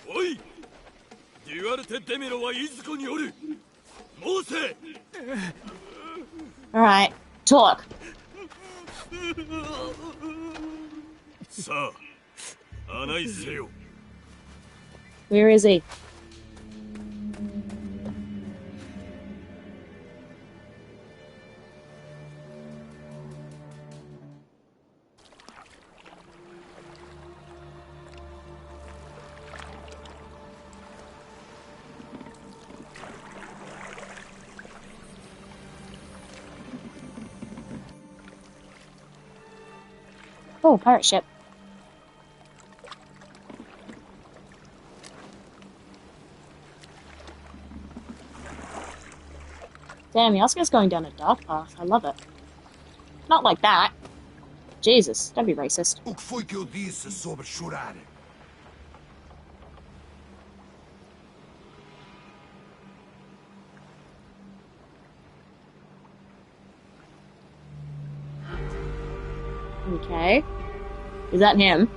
B: おい、デュアルテ・デメロはいずこにおる。申せ。
A: Alright, talk.
B: さあ、案内せよ。
A: Where is he? Oh, pirate ship. Damn, Yasuke's going down a dark path. I love it. Not like that. Jesus, don't be racist.
D: O que foi que eu disse sobre chorar?
A: Okay. Is that him?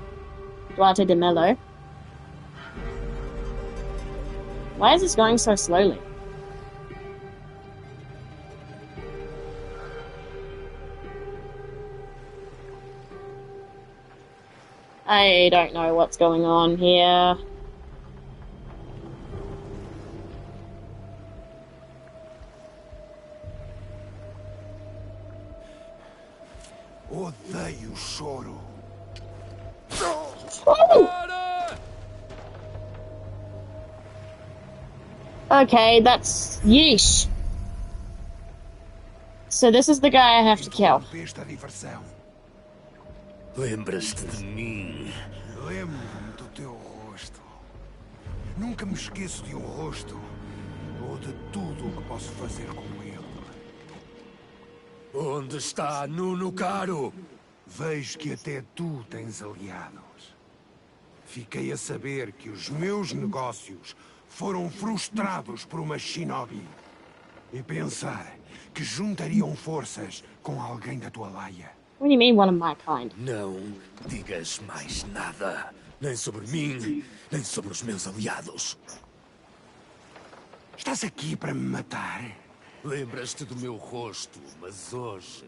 A: Duarte de Mello. Why is this going so slowly? I don't know what's going on here.
D: Odeio o choro.
A: Okay, that's yeesh. So this is the guy I have to kill.
D: Esta diversão.
B: Lembras-te de mim?
D: Lembro-me do teu rosto. Nunca me esqueço de um rosto ou de tudo o que posso fazer com ele.
B: Onde está Nuno Caro?
D: Vejo que até tu tens aliados. Fiquei a saber que os meus negócios foram frustrados por uma shinobi. E pensar que juntariam forças com alguém da tua laia.
A: What do you mean, one of my kind?
B: Não digas mais nada. Nem sobre mim, nem sobre os meus aliados.
D: Estás aqui para me matar?
B: Lembras-te do meu rosto, mas hoje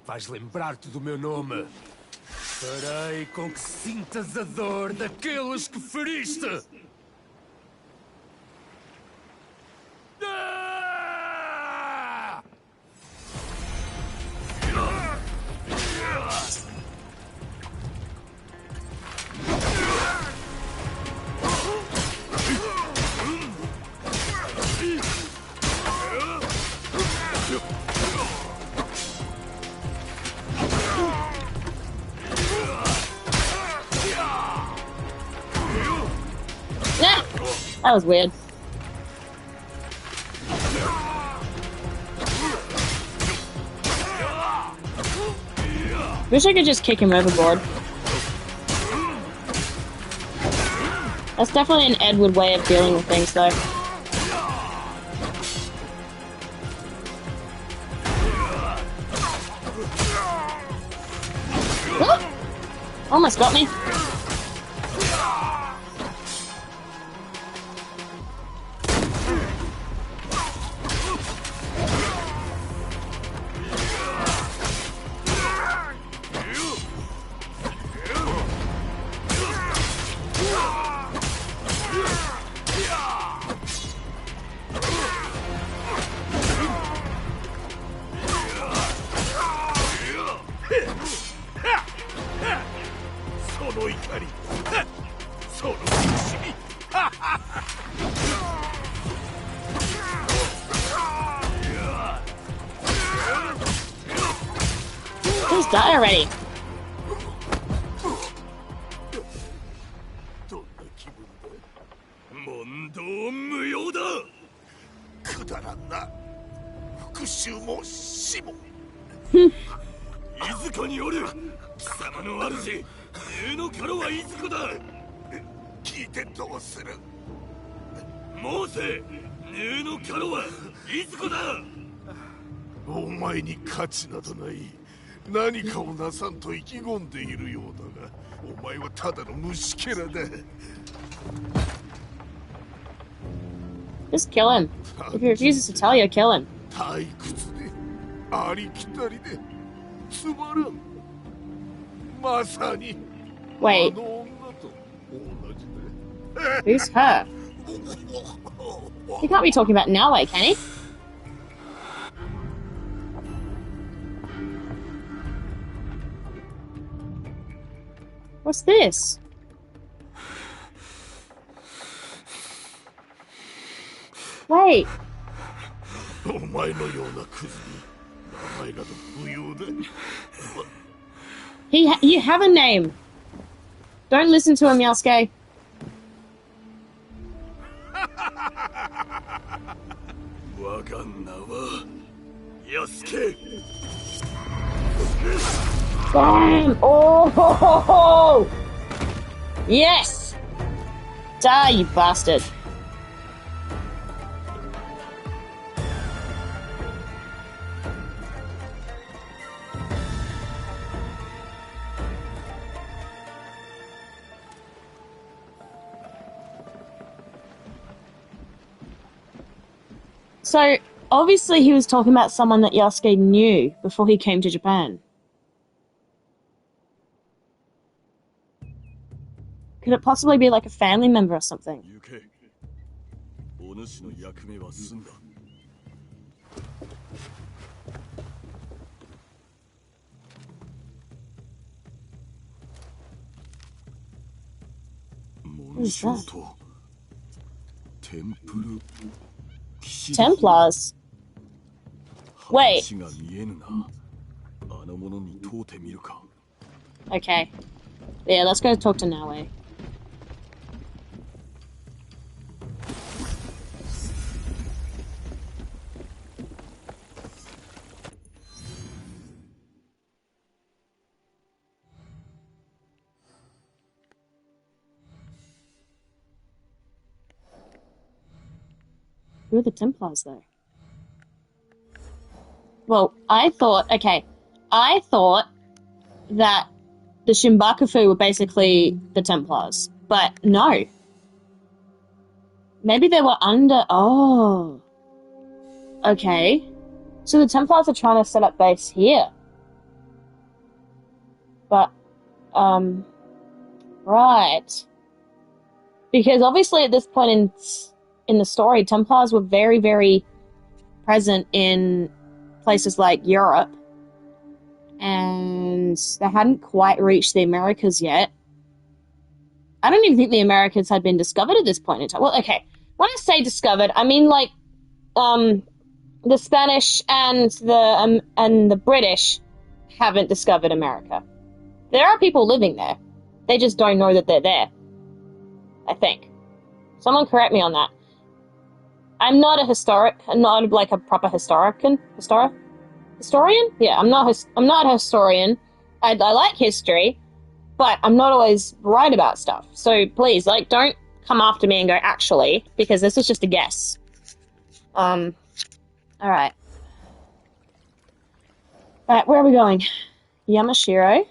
B: vais lembrar-te do meu nome. Farei com que sintas a dor daqueles que feriste.
A: Yeah, that was weird. Wish I could just kick him overboard. That's definitely an Edward way of dealing with things, though. Oh! Almost got me. Just die already.
B: どんな気分だ。問答無用だ。くだらんな。復讐も死も。いずこにおる。貴様の主、竜のカロはいずこだ。聞いてどうする。モーセ、竜のカロはいずこだ。お前に価値などない。何かをなさんと意気込んでいるようだが、お前はただの虫けらだ。
A: Just kill him. If he refuses to tell you, kill him.
B: 退屈で、ありきたりで、つまらん。まさに、
A: Wait,
B: あの女と同じだ。
A: who's her? He can't be talking about Naue, can he? What's this? Wait,
B: お前のようなクズに名前など不要だ。
A: you have a name. Don't listen to him, Yasuke.
B: 我が名はヤスケ。
A: Damn! Oh! Yes! Die, you bastard. So, obviously he was talking about someone that Yasuke knew before he came to Japan. Could it possibly be like a family member or something?
B: 行け。お主の役目は済んだ。
A: What is that?
B: とテンプル騎士
A: Templars. Wait.
B: 話が見えぬな。あの者に問うてみるか。
A: Okay. Yeah, let's go talk to Naue. Who are the Templars, though? Well, I thought that the Shinbakufu were basically the Templars, but no. Maybe they were under... Oh. Okay. So the Templars are trying to set up base here. But, right. Because obviously at this point in the story, Templars were very, very present in places like Europe. And they hadn't quite reached the Americas yet. I don't even think the Americas had been discovered at this point in time. Well, okay. When I say discovered, I mean like the Spanish and the British haven't discovered America. There are people living there. They just don't know that they're there. I think. Someone correct me on that. I'm not not like a proper historian? Yeah, I'm not a historian. I like history, but I'm not always right about stuff. So please, like, don't come after me and go, actually, because this is just a guess. Alright. Alright, where are we going? Yamashiro.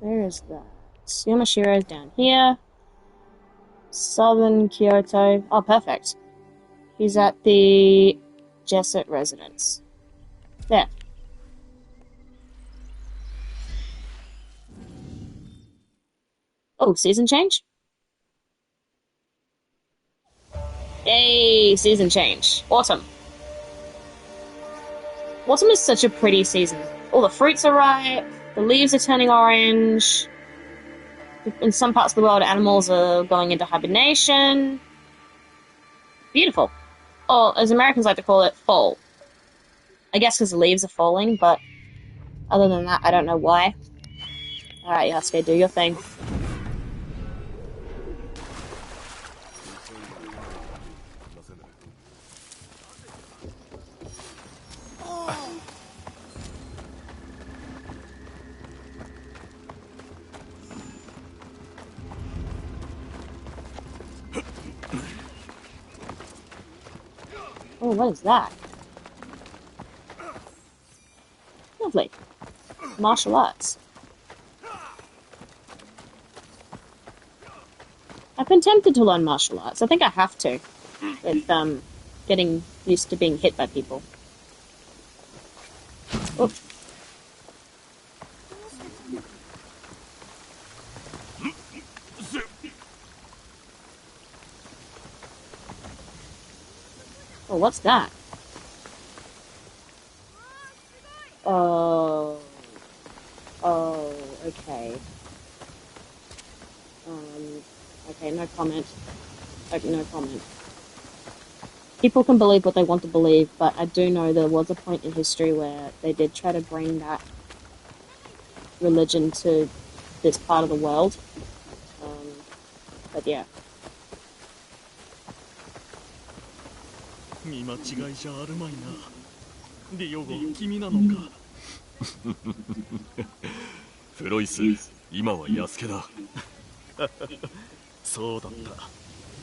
A: Where is that? Yamashiro's down here. Southern Kyoto. Oh, perfect. He's at the Jesset residence. There. Oh, season change? Yay, season change. Autumn. Autumn is such a pretty season. All the fruits are ripe, the leaves are turning orange. In some parts of the world, animals are going into hibernation. Beautiful. Or, as Americans like to call it, fall. I guess because the leaves are falling, but Other than that, I don't know why. Alright, Yasuke, do your thing. Oh, what is that? Lovely. Martial arts. I've been tempted to learn martial arts. I think I have to. With, getting used to being hit by people. Oh. Oh, what's that? Oh. Oh, okay. Okay, no comment. Okay, no comment. People can believe what they want to believe, but I do know there was a point in history where they did try to bring that religion to this part of the world. But yeah.
E: 見間違いじゃあるまいな。ディオゴ、君なのか。
B: フロイス、今はヤスケだ。
E: そうだった。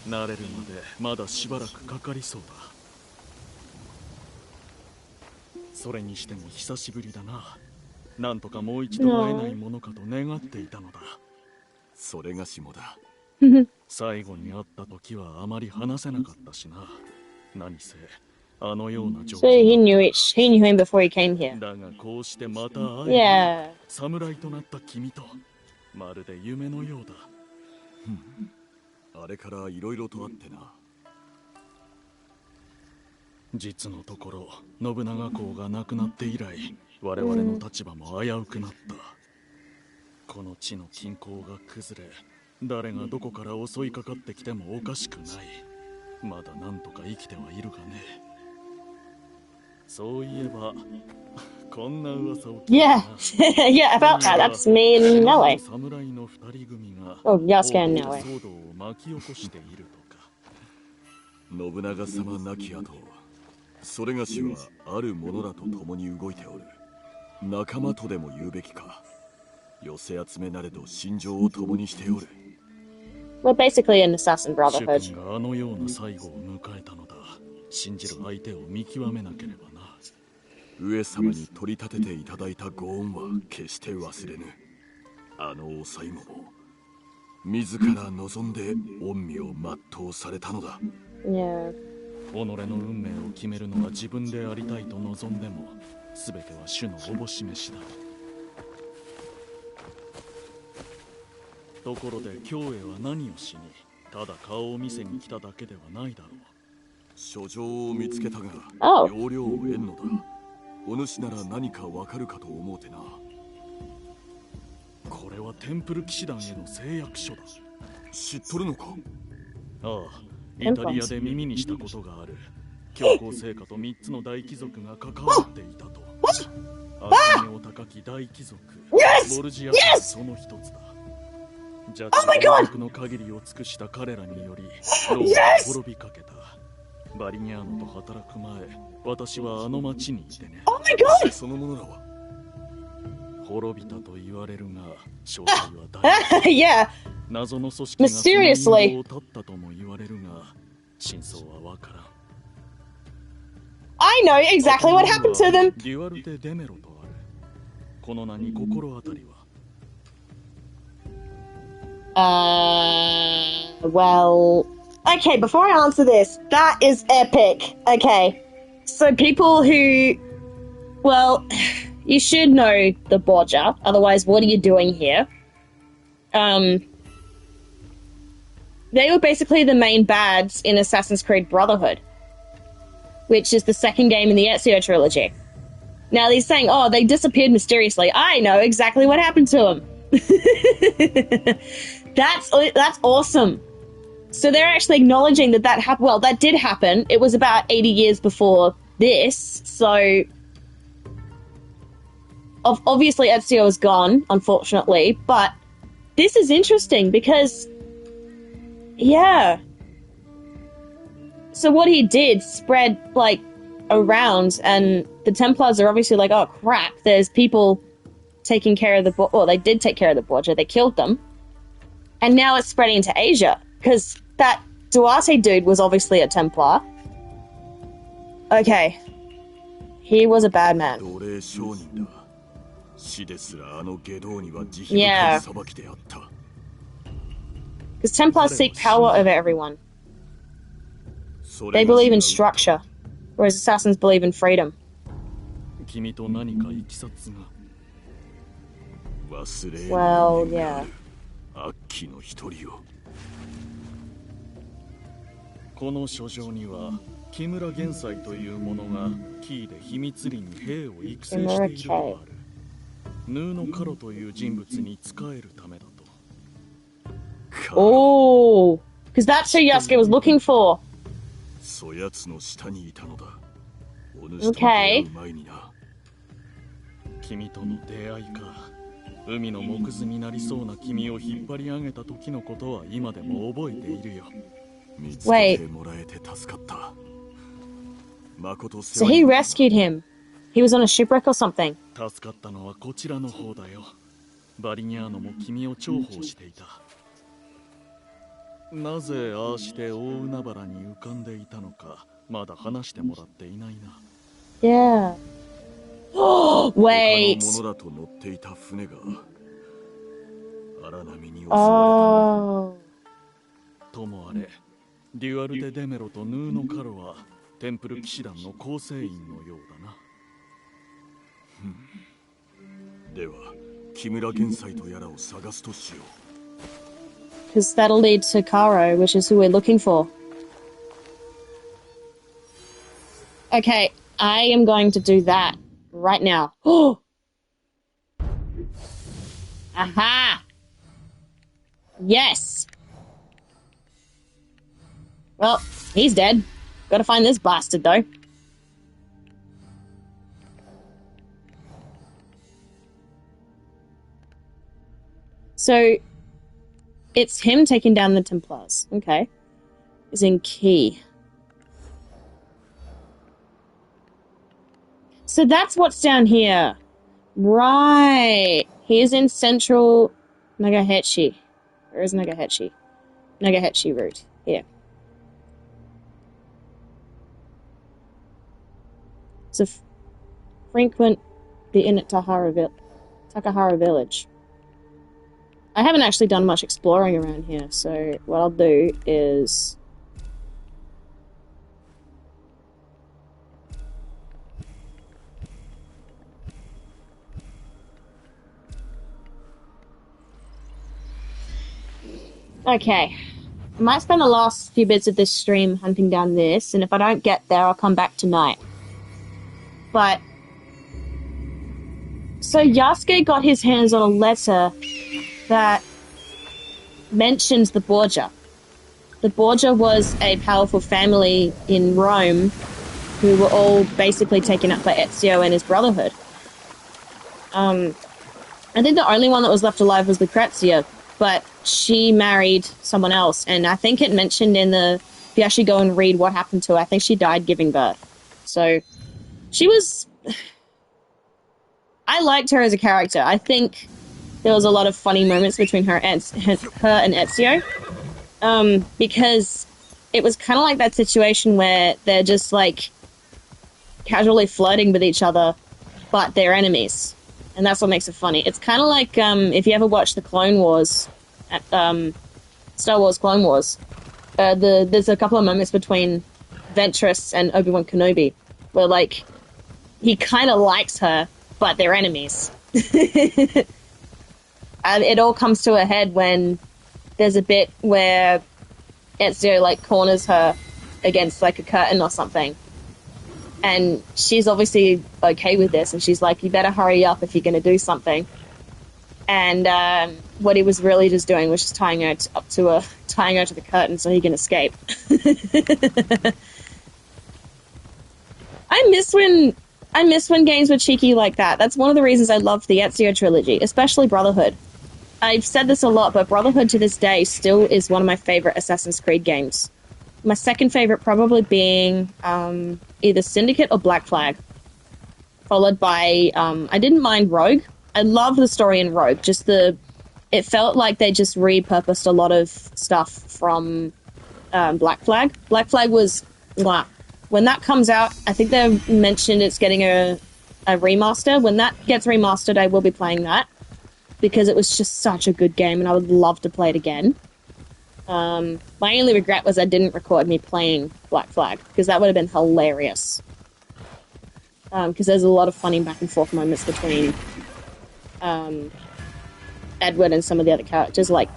E: 慣れるまでまだしばらくかかりそうだ。それにしても久しぶりだな。なんとかもう一度会えないものかと願っていたのだ。
B: それがしもだ。
E: 最後に会った時はあまり話せなかったしな。何せあのような状況。
A: So he knew him before he came here.
E: だがこうしてまた会
A: Yeah.
E: える。侍となった君とまるで夢のようだ。
B: あれからいろいろとあってな。
E: 実のところ信長公が亡くなって以来、我々の立場も危うくなった。この地の均衡が崩れ、誰がどこから襲いかかってきてもおかしくない。まだなんとか生きてはいるがね。そういえばこんな噂を聞いたな。
A: Yeah, about that. That's me and Nelly.
E: 侍の二人組が
A: Oh, Yasuke and Nelly.
E: 騒動を巻き起こしているとか。
B: 信長様亡き後、それがしはある者らと共に動いておる。仲間とでも言うべきか。寄せ集めなれど心情を共にしておる。
A: We're basically an assassin
E: 主
A: brotherhood.
E: 君があのような最後を迎えたのだ。信じる相手を見極めなければな。
B: 上様に取り立てていただいたご恩は決して忘れぬ。あのお最後も自ら望んで御身を全うされたのだ。
A: Yeah.
E: 己の運命を決めるのは自分でありたいと望んでも、全ては主のおぼし召しだ。ところで京へは何をしに、ただ顔を見せに来ただけではないだろう。
B: 書状を見つけたが、
A: Oh.
B: 要領を得んのだ。お主なら何かわかるかと思うてな。
E: これはテンプル騎士団への誓約書だ。
B: 知っとるのか。
E: ああ、イタリアで耳にしたことがある。教皇聖火と3つの大貴族が関わっていたと。悪名高き大貴族、ボルジアはその一つだ。ジャッジ王国の限りを尽くした彼らにより、ローマは滅びかけた。バリニャーノと働く前、私はあの町にいてね。
A: Oh my god!
B: その者らは
E: 滅びたと言われるが、詳細は大事。
A: Yeah.
E: 謎の組織がその
A: Mysteriously.
E: 陰謀を絶ったとも言われるが、真相はわからん。
A: I know exactly what happened to them.
E: デュアルテ・デメロとある。この名に心当たりは。
A: Well, okay, before I answer this, that is epic. Okay, so people who, well, you should know the Borgia, otherwise what are you doing here? They were basically the main bads in Assassin's Creed Brotherhood, which is the second game in the Ezio trilogy. Now he's saying, oh, they disappeared mysteriously. I know exactly what happened to them. That's awesome. So they're actually acknowledging that happened. Well, that did happen. It was about 80 years before this. So obviously Ezio is gone, unfortunately, but this is interesting because, yeah. So what he did spread, like, around, and the Templars are obviously like, oh crap, there's people taking care of the well, they did take care of the Borgia, they killed them, and now it's spreading into Asia, because that Duarte dude was obviously a Templar. Okay. He was a bad man. Yeah. Because Templars seek power over everyone. They believe in structure, whereas Assassins believe in freedom. Well, yeah.
E: この書状には木村玄斎という者がキーで秘密裏に兵を育成しているとある。ヌーノカロという人物に仕えるためだと。
A: Oh, because that's who Yasuke was looking for.
B: そやつの下にいたのだ。
A: Okay.
E: 君との出会いか。海の木図になりそうな君を引っ張り上げた時のことは今でも覚えているよ。
A: Wait. So he rescued him. He was on a shipwreck or something.
E: 助かったのはこちらの方だよ。バリニャーノも君を重宝していた。なぜああして大海原に浮かんでいたのかまだ話してもらっていないな。
A: Yeah. Wait. Oh.
E: ともあれ、デュアルテ・デメロとヌーノ・カロはテンプル騎士団の構成員のようだな。
B: では、木村玄斎とやらを探すとしよう。
A: Because that'll lead to Karo, which is who we're looking for. Okay, I am going to do that right now. Oh! Aha! Yes! Well, he's dead. Gotta find this bastard, though. So, it's him taking down the Templars. Okay. Is in key. So that's what's down here. Right. He is in central Nagahechi. Where is Nagahechi? Nagahechi route. Here. So frequent the inn at Takahara village. I haven't actually done much exploring around here, so what I'll do is... Okay. I might spend the last few bits of this stream hunting down this, and if I don't get there, I'll come back tonight. But... So Yasuke got his hands on a letter that mentions the Borgia. The Borgia was a powerful family in Rome who were all basically taken up by Ezio and his brotherhood. I think the only one that was left alive was Lucrezia, but she married someone else, and I think it mentioned in the... If you actually go and read what happened to her, I think she died giving birth. So, she was... I liked her as a character. I think there was a lot of funny moments between her and Ezio. Because it was kind of like that situation where they're just, like, casually flirting with each other, but they're enemies. And that's what makes it funny. It's kind of like, if you ever watched the Clone Wars, Star Wars Clone Wars, there's a couple of moments between Ventress and Obi-Wan Kenobi, where, like, he kind of likes her, but they're enemies. And it all comes to a head when there's a bit where Ezio, like, corners her against, like, a curtain or something. And she's obviously okay with this, and she's like, you better hurry up if you're going to do something. And what he was really just doing was just tying her to the curtain so he can escape. I miss when I miss when games were cheeky like that. That's one of the reasons I love the Ezio trilogy, especially Brotherhood. I've said this a lot, but Brotherhood to this day still is one of my favorite Assassin's Creed games. My second favorite probably being either Syndicate or Black Flag, followed by, I didn't mind Rogue. I love the story in Rogue, it felt like they just repurposed a lot of stuff from Black Flag. Black Flag was, when that comes out, I think they mentioned it's getting a remaster. When that gets remastered, I will be playing that, because it was just such a good game, and I would love to play it again. My only regret was I didn't record me playing Black Flag, because that would have been hilarious. Because there's a lot of funny back and forth moments between Edward and some of the other characters. Like,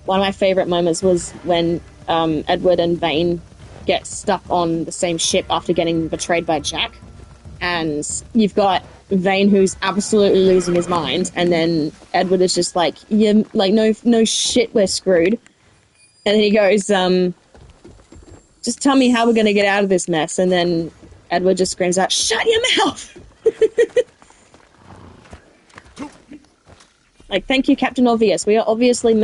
A: one of my favorite moments was when Edward and Vane get stuck on the same ship after getting betrayed by Jack, and you've got Vane who's absolutely losing his mind, and then Edward is just like, yeah, like, no shit, we're screwed. And then he goes, just tell me how we're gonna get out of this mess. And then Edward just screams out, shut your mouth! Like, thank you, Captain Obvious. We are obviously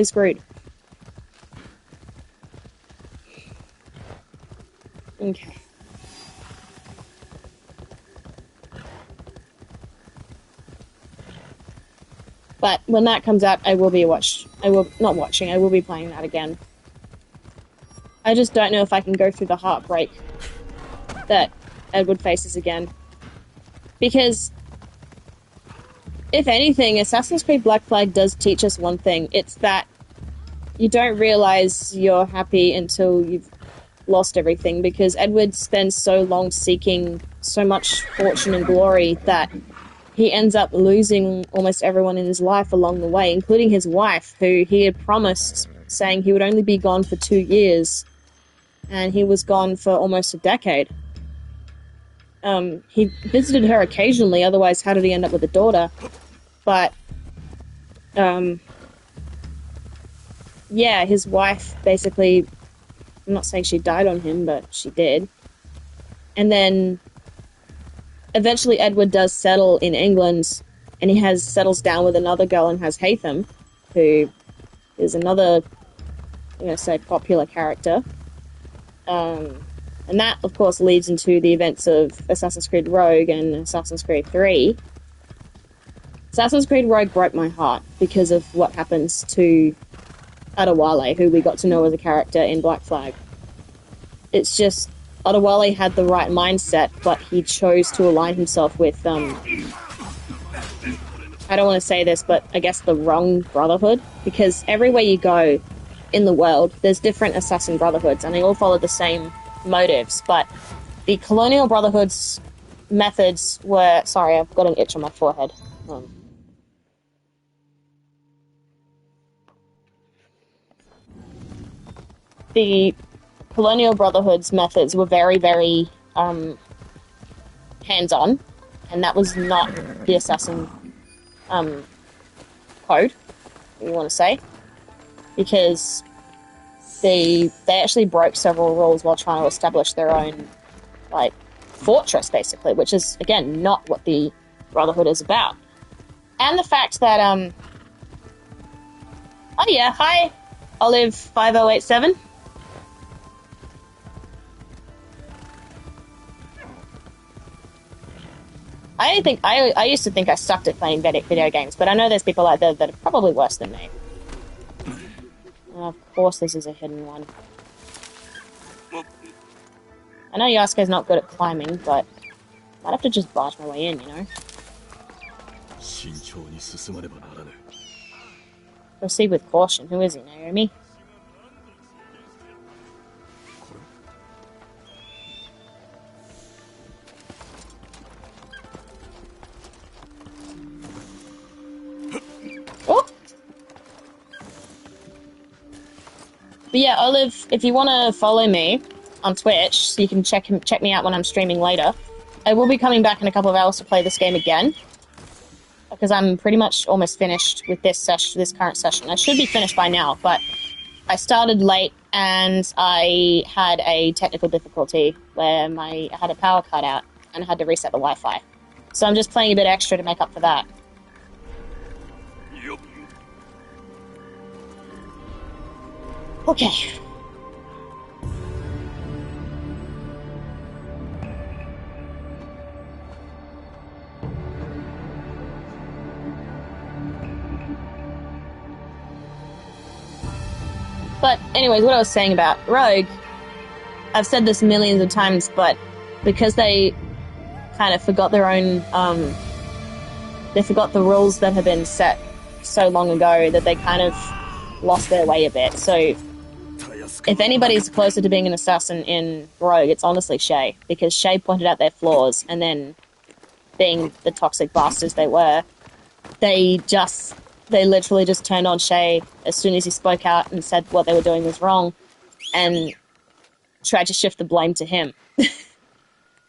A: screwed. Okay. But when that comes out, I will be playing that again. I just don't know if I can go through the heartbreak that Edward faces again. Because, if anything, Assassin's Creed Black Flag does teach us one thing. It's that you don't realize you're happy until you've lost everything, because Edward spends so long seeking so much fortune and glory that he ends up losing almost everyone in his life along the way, including his wife, who he had promised, saying he would only be gone for 2 years, and he was gone for almost a decade. He visited her occasionally, otherwise how did he end up with a daughter? But, yeah, his wife basically, I'm not saying she died on him, but she did. And then eventually Edward does settle in England, and he settles down with another girl and has Haytham, who is another, I'm going to say, popular character. And that, of course, leads into the events of Assassin's Creed Rogue and Assassin's Creed 3. Assassin's Creed Rogue broke my heart because of what happens to Adewale, who we got to know as a character in Black Flag. It's just, Adewale had the right mindset, but he chose to align himself with, I don't want to say this, but I guess the wrong brotherhood, because everywhere you go in the world, there's different assassin brotherhoods, and they all follow the same motives, but the colonial brotherhood's methods were... Sorry, I've got an itch on my forehead. The colonial brotherhood's methods were very, very hands-on, and that was not the assassin code, you want to say, because they actually broke several rules while trying to establish their own, like, fortress, basically, which is, again, not what the Brotherhood is about. And the fact that, oh yeah, hi, Olive5087. I used to think I sucked at playing video games, but I know there's people out there that are probably worse than me. Of course this is a hidden one. I know Yasuke's not good at climbing, but I'd have to just barge my way in, you know? Proceed with caution. Who is he, Naomi? Oh! But yeah, Olive, if you want to follow me on Twitch, so you can check me out when I'm streaming later. I will be coming back in a couple of hours to play this game again, because I'm pretty much almost finished with this current session. I should be finished by now, but I started late and I had a technical difficulty where I had a power cutout, and had to reset the Wi-Fi. So I'm just playing a bit extra to make up for that.
B: Yup.
A: Okay. But anyways, what I was saying about Rogue, I've said this millions of times, but because they kind of forgot their own, they forgot the rules that had been set so long ago that they kind of lost their way a bit. So if anybody's closer to being an assassin in Rogue, it's honestly Shay, because Shay pointed out their flaws, and then being the toxic bastards they were, they literally just turned on Shay as soon as he spoke out and said what they were doing was wrong, and tried to shift the blame to him.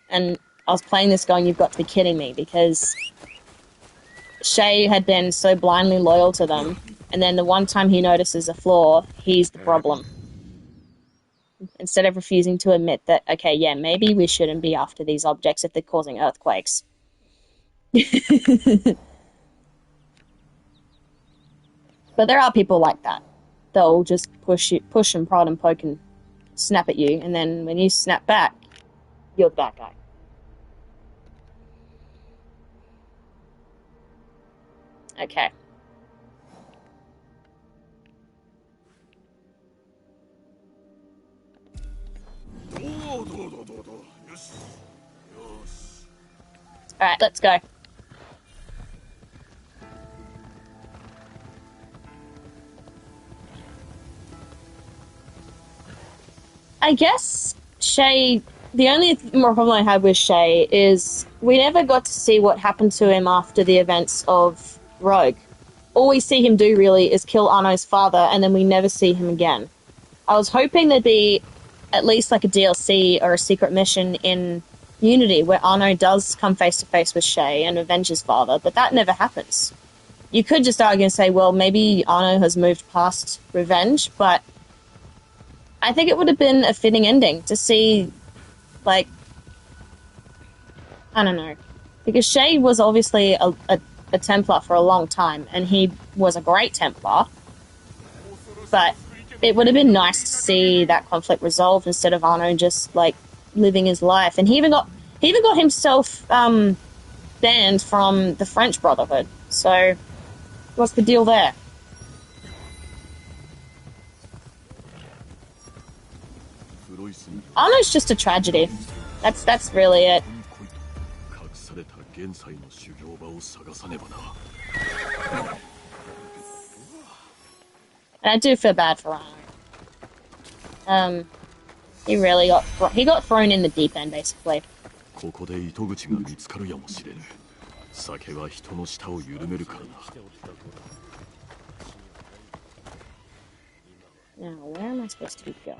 A: And I was playing this going, you've got to be kidding me, because Shay had been so blindly loyal to them, and then the one time he notices a flaw, he's the problem. Instead of refusing to admit that, okay, yeah, maybe we shouldn't be after these objects if they're causing earthquakes. But there are people like that. They'll just push and prod and poke and snap at you, and then when you snap back, you're the bad guy. Okay. Alright, let's go. I guess Shay, the only more problem I had with Shay is we never got to see what happened to him after the events of Rogue. All we see him do really is kill Arno's father, and then we never see him again. I was hoping there'd be at least like a DLC or a secret mission in Unity where Arno does come face to face with Shay and avenge his father, but that never happens. You could just argue and say, well, maybe Arno has moved past revenge, but I think it would have been a fitting ending to see, like, I don't know. Because Shay was obviously a Templar for a long time, and he was a great Templar, but it would have been nice to see that conflict resolved instead of Arno just, like, living his life. And he even got himself banned from the French Brotherhood. So, what's the deal there? Arno's just a tragedy. That's really it. And I do feel bad for Arno. He really got thrown in the deep end, basically. Now, where am I supposed to be going?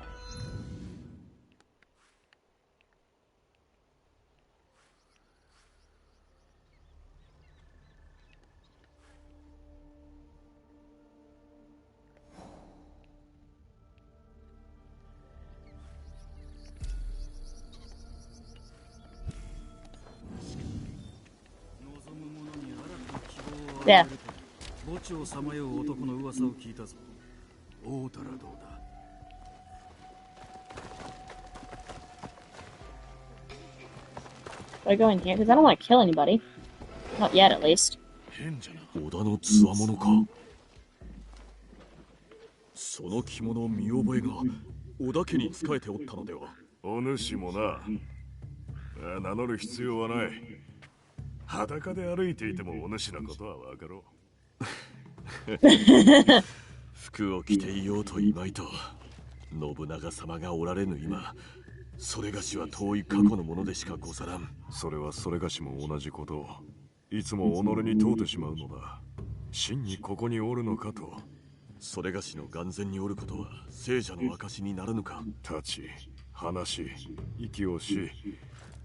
A: Yeah. Do I go in here? Because I don't want to kill anybody. Not yet, at least.
B: その着物を見覚えが織田家に仕えておったのでは。お主もな。名乗る必要はない。裸で歩いていてもお主のことはわかろう。服を着ていようといまいと、信長様がおられぬ今、それがしは遠い過去のものでしかござらん。それはそれがしも同じことを、いつも己に問うてしまうのだ。真にここにおるのかと。それがしの眼前におることは聖者の証にならぬか。立ち、話し、息をし、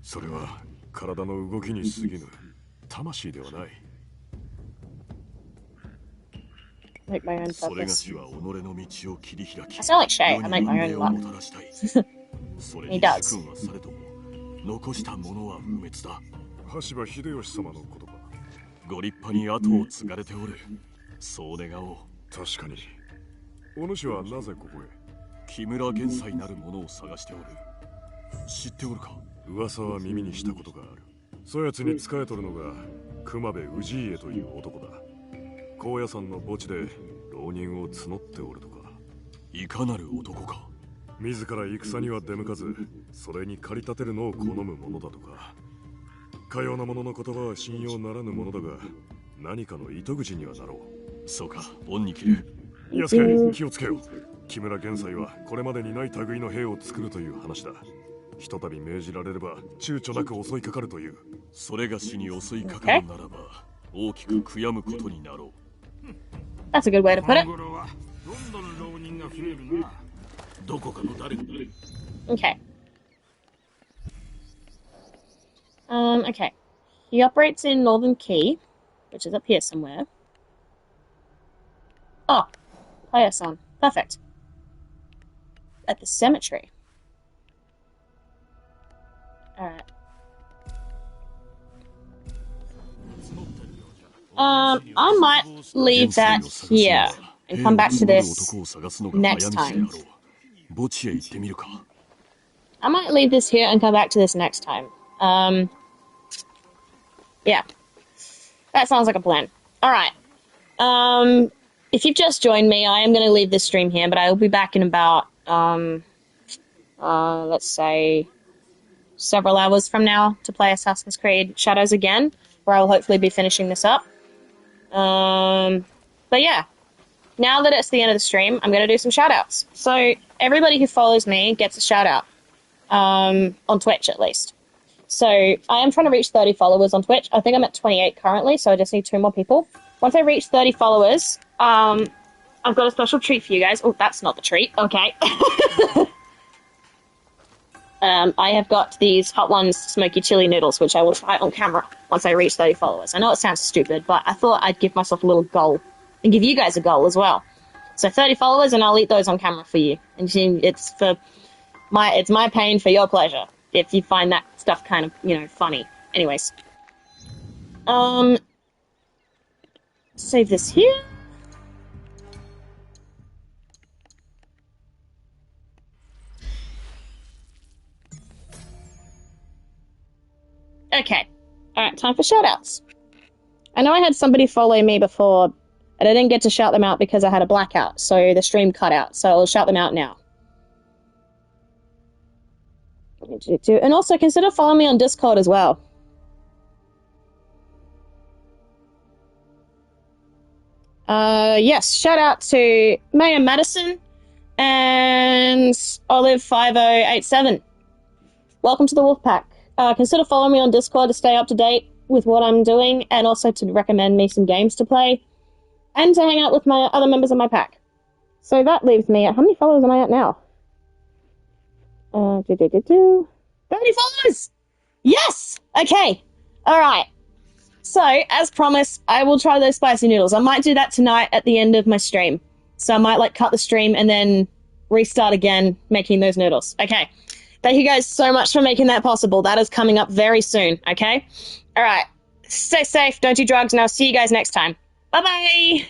B: それは体の動きに過ぎぬ魂ではない。
A: Make my own
B: それが
A: purpose.
B: しは己の道を切り開き、
A: I sound like Shay. I make my own
B: 世に運命を
A: luck.
B: もたらしたい。それ
A: He
B: に
A: does.
B: 主君はされとも、残したものは不滅だ。
E: 羽柴秀吉様のことか。
B: ご立派に後を継がれておる。そう願おう。
E: 確かに。お主はなぜここへ？
B: 木村玄斎なる者を探しておる。知っておるか？
E: 噂は耳にしたことがある。そやつに仕えとるのが熊部氏家という男だ。高野山の墓地で浪人を募っておるとか。
B: いかなる男か？
E: 自ら戦には出向かず、それに駆り立てるのを好むものだとか。かような者の言葉は信用ならぬものだが、何かの糸口にはなろ
B: う。そうか、恩に着る。
E: 安家、気をつけよ。木村玄斎はこれまでにない類の兵を作るという話だ。ひとたび命じられれば躊躇なく襲いかかるという。
B: それがしに襲いかかるならば、大きく悔やむことになろう。
A: That's a good way to put it.
E: どんどん浪人が増えるな。
B: どこかの誰か。
A: Okay. Okay. He operates in Northern Key, which is up here somewhere. Oh, Player-san. Perfect. At the cemetery. Alright. I might leave that here and come back to this next time. I might leave this here and come back to this next time. Yeah. That sounds like a plan. Alright. If you've just joined me, I am going to leave this stream here, but I will be back in about, let's say, several hours from now to play Assassin's Creed Shadows again, where I will hopefully be finishing this up. But yeah. Now that it's the end of the stream, I'm going to do some shoutouts. So, everybody who follows me gets a shoutout. On Twitch, at least. So, I am trying to reach 30 followers on Twitch. I think I'm at 28 currently, so I just need 2 more people. Once I reach 30 followers, I've got a special treat for you guys. Oh, that's not the treat. Okay. I have got these Hot Ones smoky chili noodles, which I will try on camera once I reach 30 followers. I know it sounds stupid, but I thought I'd give myself a little goal. And give you guys a goal as well. So 30 followers, and I'll eat those on camera for you. And it's my pain for your pleasure. If you find that stuff kind of, funny. Anyways. Save this here. Okay. Alright, time for shoutouts. I know I had somebody follow me before, and I didn't get to shout them out because I had a blackout, so the stream cut out, so I'll shout them out now. And also, consider following me on Discord as well. Yes, shout out to Mayor Madison and Olive5087. Welcome to the Wolfpack. Consider following me on Discord to stay up to date with what I'm doing, and also to recommend me some games to play, and to hang out with my other members of my pack. So that leaves me at, how many followers am I at now? 30 followers! Yes! Okay. Alright. So, as promised, I will try those spicy noodles. I might do that tonight at the end of my stream. So I might, cut the stream and then restart again making those noodles. Okay. Thank you guys so much for making that possible. That is coming up very soon, okay? Alright. Stay safe, don't do drugs, and I'll see you guys next time. Bye-bye!